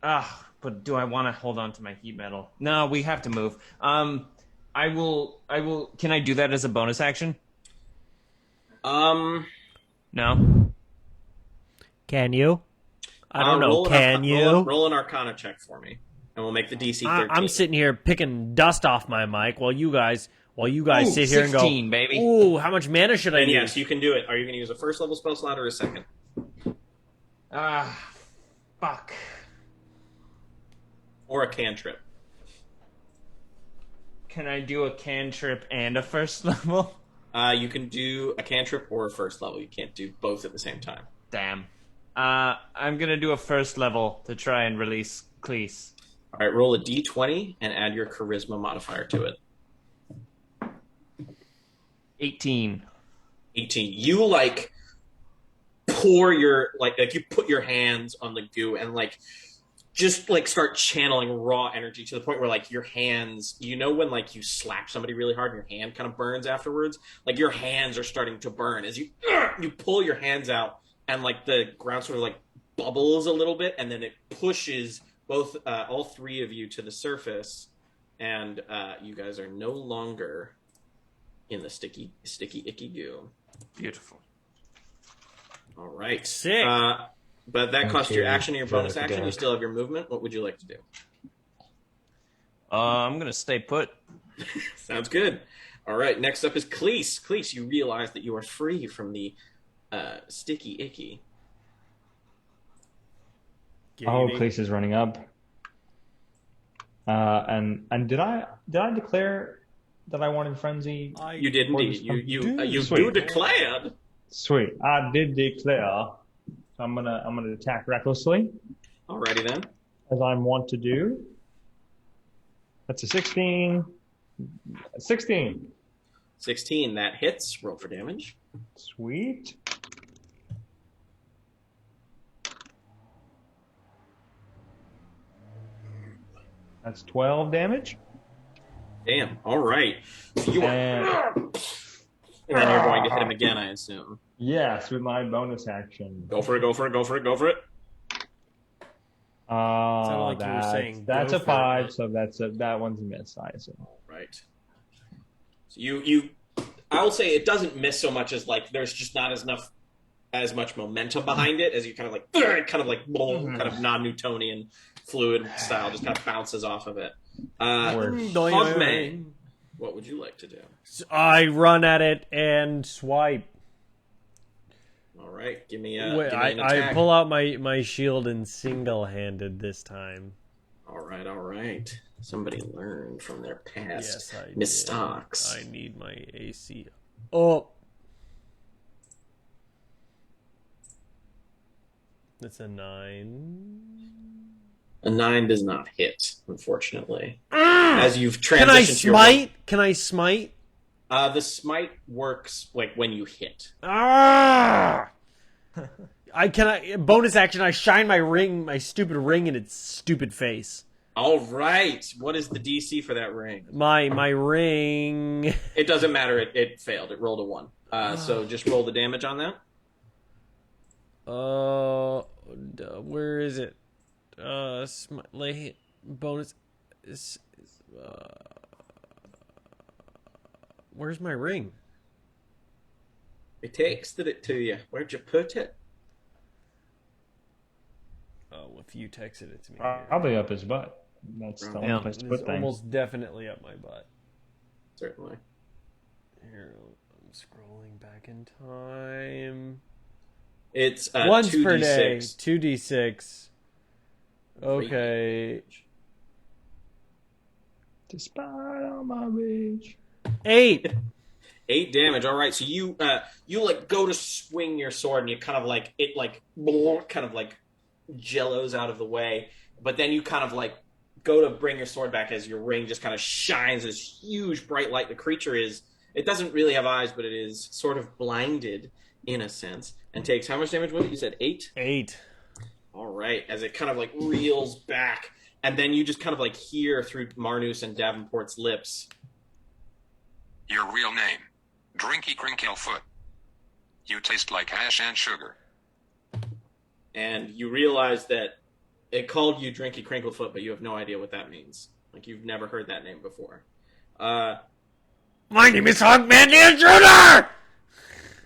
But do I want to hold on to my heat metal? No, we have to move. I will. Can I do that as a bonus action? No. Can you? I don't know. Can you? Roll an Arcana check for me, and we'll make the DC 13. I'm sitting here picking dust off my mic while you guys sit here and go, 16, baby. Ooh, how much mana should I And use? yes, you can do it. Are you going to use a first level spell slot or a second? Fuck. Or a cantrip. Can I do a cantrip and a first level? You can do a cantrip or a first level. You can't do both at the same time. Damn. I'm gonna do a first level to try and release Cleese. All right, roll a d20 and add your charisma modifier to it. 18. 18. You like pour your like you put your hands on the goo and like just like start channeling raw energy to the point where like your hands, you know, when like you slap somebody really hard and your hand kind of burns afterwards, like your hands are starting to burn as you pull your hands out, and like the ground sort of like bubbles a little bit, and then it pushes both all three of you to the surface, and you guys are no longer in the sticky icky goo. Beautiful. All right. Sick. But that costs your action and your bonus Jennifer action. You Garrett. still have your movement. What would you like to do? I'm gonna stay put. Sounds good. All right. Next up is Cleese. Cleese, you realize that you are free from the sticky icky. Oh, Cleese is running up. And did I declare that I wanted frenzy? You did indeed. You Sweet. declared. Sweet. I did declare. So I'm gonna attack recklessly, Alrighty then. as I'm wont to do. That's a 16. 16. 16. That hits. Roll for damage. Sweet. That's 12 damage. Damn. All right. So you are, And and then you're going to hit him again, I assume. yes, with my bonus action. Go for it. Go for it. Go for it. Go for it. Sounded like you were saying, that's go a for 5, it. so that one's a miss, I assume. Right. So you I will say it doesn't miss so much as like there's just not as much momentum behind it as you kind of like kind of non-Newtonian fluid style just kind of bounces off of it. Hogman, what would you like to do? I run at it and swipe. All right, give me a. Wait, give me an I attack. pull out my shield and single-handed this time. All right. Somebody learned from their past Yes, I mistakes. did. I need my AC. Oh, that's a 9. A 9 does not hit, unfortunately. As you've transitioned Can I to your smite? Can I smite? the smite works like when you hit. Ah! Bonus action. I shine my stupid ring in its stupid face. All right. What is the DC for that ring? My ring. It doesn't matter. It failed. It rolled a 1. So just roll the damage on that. Where is it? Bonus. Where's my ring? It texted it to you. Where'd you put it? Oh, if you texted it to me. Probably up his butt. That's the only place to put It's things. almost definitely up my butt. Certainly. Here, I'm scrolling back in time. It's Once 2d6. per day, 2d6. Okay. Despite all my rage. 8. 8 damage. All right. So you like go to swing your sword and you kind of like it like kind of like jellos out of the way, but then you kind of like go to bring your sword back as your ring just kind of shines this huge bright light. The creature it doesn't really have eyes, but it is sort of blinded in a sense and takes how much damage was it? You said 8? 8. All right. As it kind of like reels back, and then you just kind of like hear through Marnus and Davenport's lips. Your real name, Drinky Crinklefoot. You taste like hash and sugar. And you realize that it called you Drinky Crinklefoot, but you have no idea what that means. Like, you've never heard that name before. My name is Hogman the Intruder!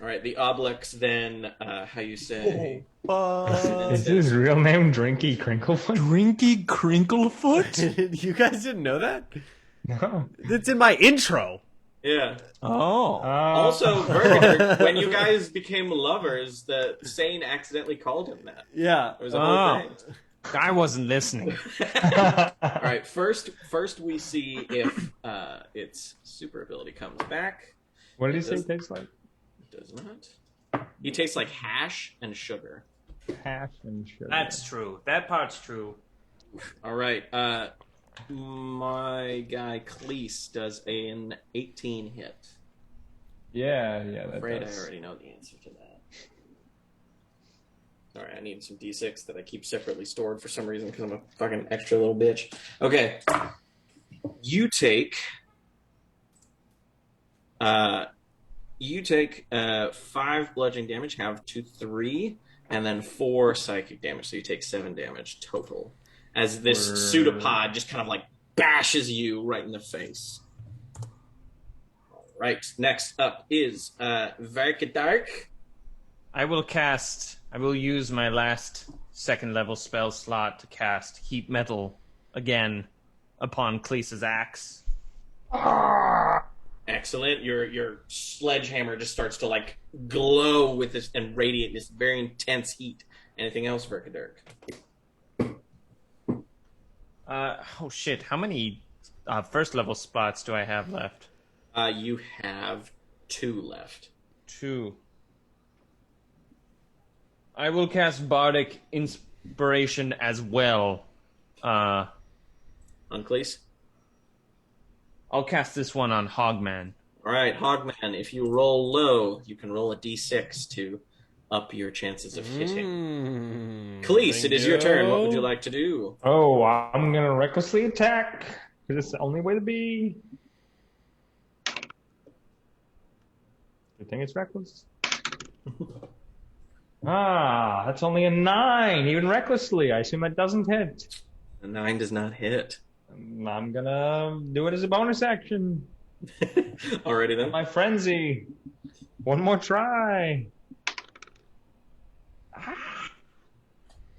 All right, the Oblex then, how you say... Is his real name Drinky Crinklefoot? Drinky Crinklefoot? You guys didn't know that? No. It's in my intro. Yeah. Oh. Also, Verger, when you guys became lovers, the Sane accidentally called him that. Yeah. It was a whole thing. I wasn't listening. All right, first we see if its super ability comes back. What did he say it tastes like? It does not. He tastes like hash and sugar. Hash and sugar. That's true. That part's true. All right, my guy Cleese does an 18 hit. Yeah, I'm that afraid does. I already know the answer to that. Sorry, I need some d6 that I keep separately stored for some reason because I'm a fucking extra little bitch. Okay. You take 5 bludgeoning damage, have 2, 3, and then 4 psychic damage, so you take 7 damage total. As this pseudopod just kind of like bashes you right in the face. All right, next up is Varkadark. I will use my last second level spell slot to cast Heat Metal again upon Cleese's axe. Excellent. Your sledgehammer just starts to like glow with this and radiate this very intense heat. Anything else, Varkadark? Oh shit, how many first level spots do I have left? You have 2 left. 2. I will cast Bardic Inspiration as well. On Cleese? I'll cast this one on Hogman. All right, Hogman, if you roll low, you can roll a d6 to up your chances of hitting. Cleese, it is your turn. What would you like to do? Oh, I'm going to recklessly attack, because it's the only way to be. Good thing it's reckless. That's only a 9, even recklessly. I assume that doesn't hit. A 9 does not hit. I'm going to do it as a bonus action. Alrighty then. My frenzy. One more try.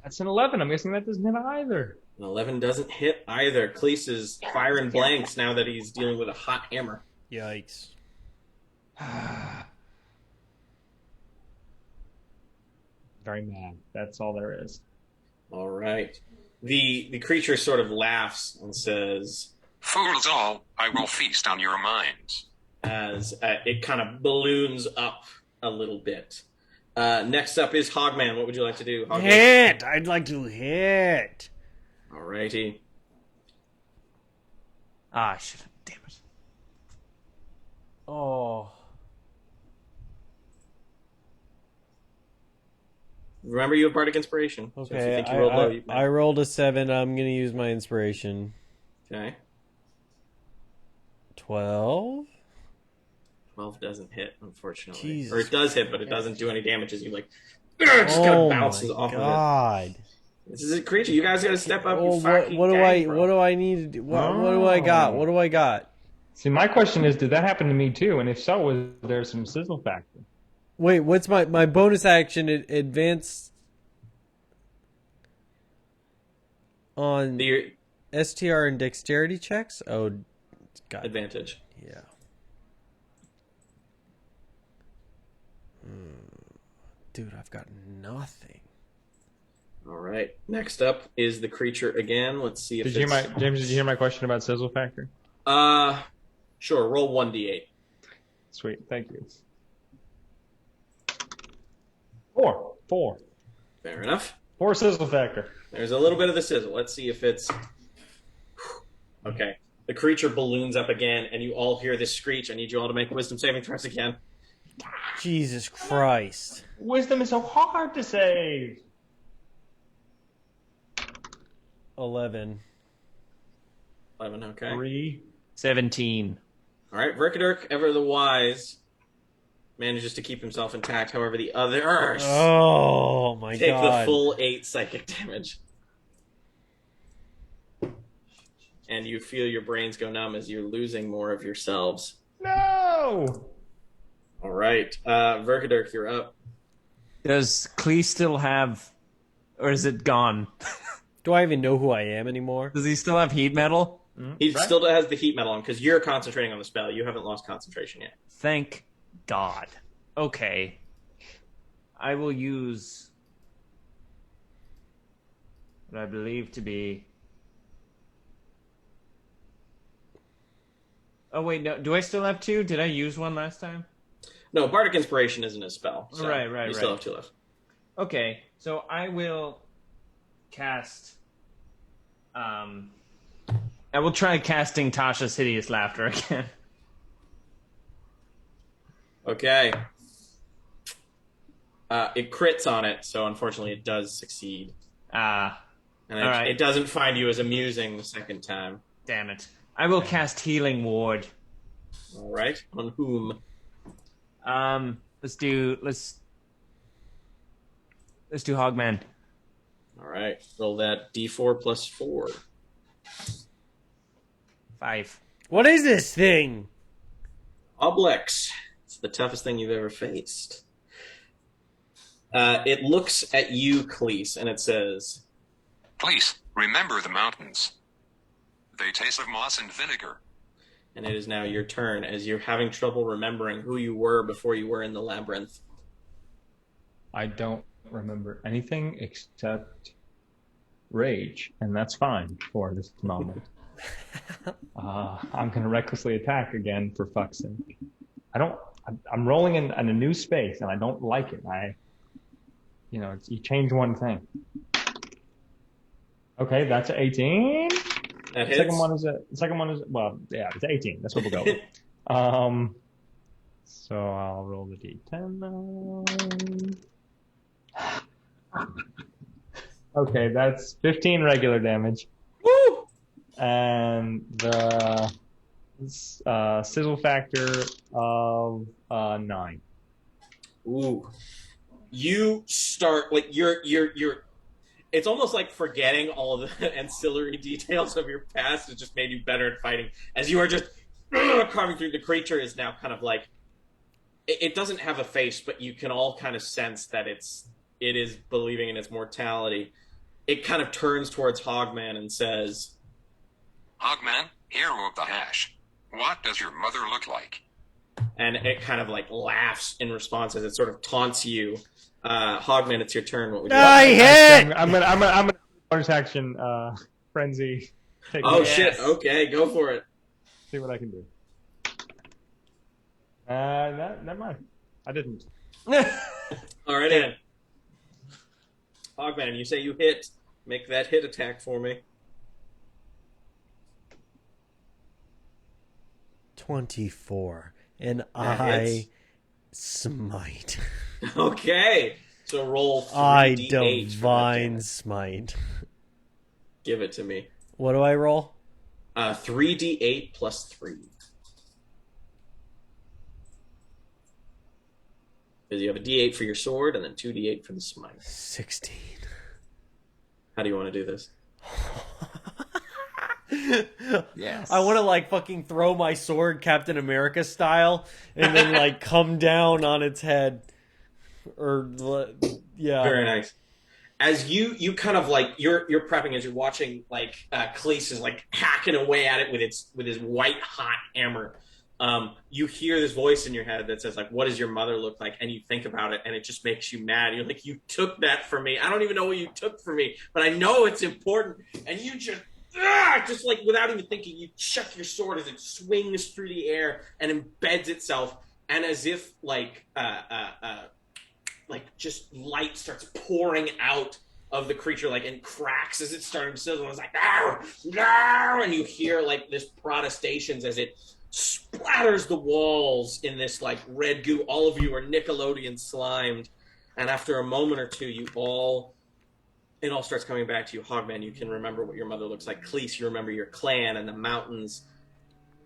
That's an 11. I'm guessing that doesn't hit either. An 11 doesn't hit either. Cleese is firing blanks now that he's dealing with a hot hammer. Yikes. very mad. That's all there is. All right. The creature sort of laughs and says, Fools all, I will feast on your minds. as it kind of balloons up a little bit. Next up is Hogman. What would you like to do, Hogman? Hit! I'd like to hit. Alrighty. Ah, shit. Damn it. Oh. Remember, you have Bardic Inspiration. So if you Okay, think you rolled low, you I rolled a 7. I'm going to use my inspiration. Okay. 12? 12 doesn't hit, unfortunately. Jesus or it does hit, but it doesn't do any damage as you, like, just kind of bounces off God. of it. This is a creature. You guys got to step up. Oh, You fucking what gang, bro. do I need to do? What do I got? What do I got? See, my question is, did that happen to me too? And if so, was there some sizzle factor? Wait, what's my bonus action? Advance on STR and dexterity checks? Oh, God. Advantage. Yeah. Dude, I've got nothing. All right. Next up is the creature again. Let's see if Did you hear James? Did you hear my question about sizzle factor? Sure. Roll 1d8. Sweet, thank you. 4. Fair enough. 4 sizzle factor. There's a little bit of the sizzle. Let's see if it's... Okay. The creature balloons up again, and you all hear this screech. I need you all to make wisdom saving throws again. Jesus Christ. Wisdom is so hard to save. 11. 11, okay. 3. 17. All right. Verkadurk, ever the wise, manages to keep himself intact. However, the others Oh, my take God. the full 8 psychic damage. And you feel your brains go numb as you're losing more of yourselves. No! All right. Verkadurk, you're up. Does Klee still have... Or is it gone? Do I even know who I am anymore? Does he still have heat metal? He still has the heat metal on because you're concentrating on the spell. You haven't lost concentration yet. Thank God. Okay. I will use what I believe to be... Oh, wait, no. Do I still have 2? Did I use one last time? No, Bardic Inspiration isn't a spell. So Right. You still have 2 left. Okay, so I will cast... I will try casting Tasha's Hideous Laughter again. Okay. It crits on it, so unfortunately it does succeed. And alright. it doesn't find you as amusing the second time. Damn it. I will cast Healing Ward. All right. On whom? Let's do Hogman. All right. Roll that d4 plus 4. 5. What is this thing? Oblex. It's the toughest thing you've ever faced. It looks at you, Cleese, and it says, Please, remember the mountains. They taste of moss and vinegar. and it is now your turn as you're having trouble remembering who you were before you were in the labyrinth. I don't remember anything except rage, and that's fine for this moment. I'm going to recklessly attack again, for fuck's sake. I'm rolling in a new space, and I don't like it. You change one thing. Okay, that's 18. That The second one is well, yeah, it's 18. That's what we'll go with. So I'll roll the d10 now. Okay, that's 15 regular damage. Woo! And the sizzle factor of 9. Ooh. You start like you're it's almost like forgetting all of the ancillary details of your past has just made you better at fighting. As you are just carving through, the creature is now kind of like it doesn't have a face, but you can all kind of sense that it is believing in its mortality. It kind of turns towards Hogman and says, Hogman, hero of the hash, what does your mother look like? and it kind of like laughs in response as it sort of taunts you. Hogman, it's your turn. What would you I hit! I'm gonna bonus action frenzy. Oh shit! Okay, go for it. See what I can do. Never mind. I didn't. All right, then. Hogman, you say you hit. Make that hit attack for me. 24. And That I hits. smite. Okay. So roll 3d8 I for that divine damage. smite. Give it to me. What do I roll? 3d8 plus 3. Because you have a d8 for your sword and then 2d8 for the smite. 16. How do you want to do this? Yes. I want to like fucking throw my sword Captain America style and then like come down on its head. Or yeah. Very nice. As you kind of like you're prepping as you're watching like Khalees is like hacking away at it with his white hot hammer. You hear this voice in your head that says like, "What does your mother look like?" And you think about it, and it just makes you mad. You're like, "You took that from me. I don't even know what you took from me, but I know it's important." And you just like without even thinking, you chuck your sword as it swings through the air and embeds itself, and as if like just light starts pouring out of the creature, like in cracks as it's starting to sizzle. It's like, "No, no!" And you hear like this protestations as it splatters the walls in this like red goo. All of you are Nickelodeon slimed, and after a moment or two, it all starts coming back to you. Hogman, you can remember what your mother looks like. Khalees, you remember your clan and the mountains.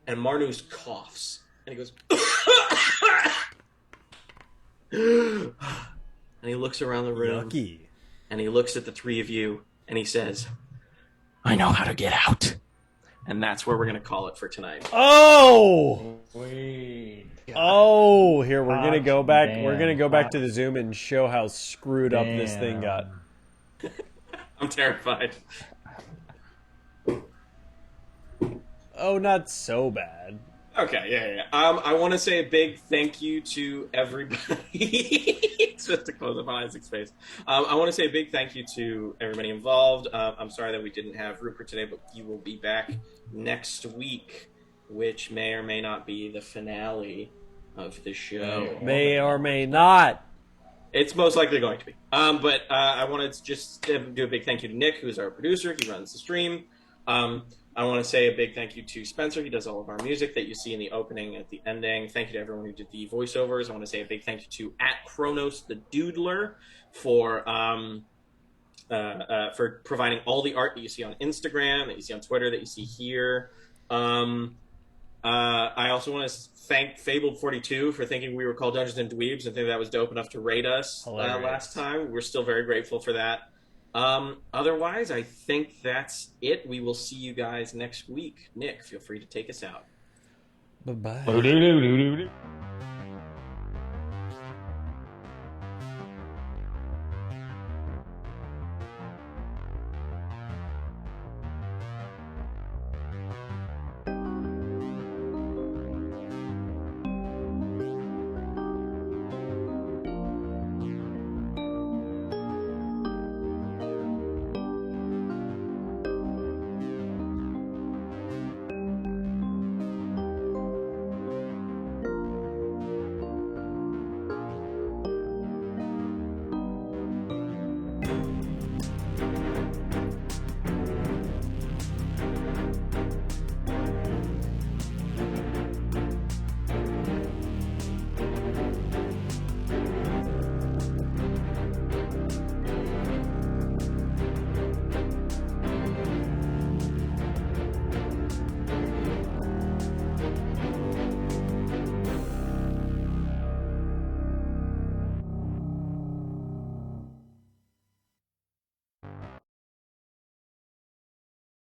And Marnus coughs, and he goes, and he looks around the room, Yucky. and he looks at the three of you, and he says, I know how to get out. and that's where we're going to call it for tonight. Oh! Wait. Here we're gonna go back. Damn. We're gonna go back to the Zoom and show how screwed up this thing got. I'm terrified. Oh, not so bad. Okay, yeah. I want to say a big thank you to everybody. Just to close up on Isaac's face. I want to say a big thank you to everybody involved. I'm sorry that we didn't have Rupert today, but he will be back next week, which may or may not be the finale of the show. May or may not. It's most likely going to be. But I want to just do a big thank you to Nick, who's our producer. He runs the stream. I want to say a big thank you to Spencer. He does all of our music that you see in the opening at the ending. Thank you to everyone who did the voiceovers. I want to say a big thank you to @Kronos the Doodler for providing all the art that you see on Instagram, that you see on Twitter, that you see here. I also want to thank Fabled42 for thinking we were called Dungeons and Dweebs and think that was dope enough to rate us last time. We're still very grateful for that. Otherwise, I think that's it. We will see you guys next week. Nick, feel free to take us out. Bye-bye. Boo-doo-doo-doo-doo-doo.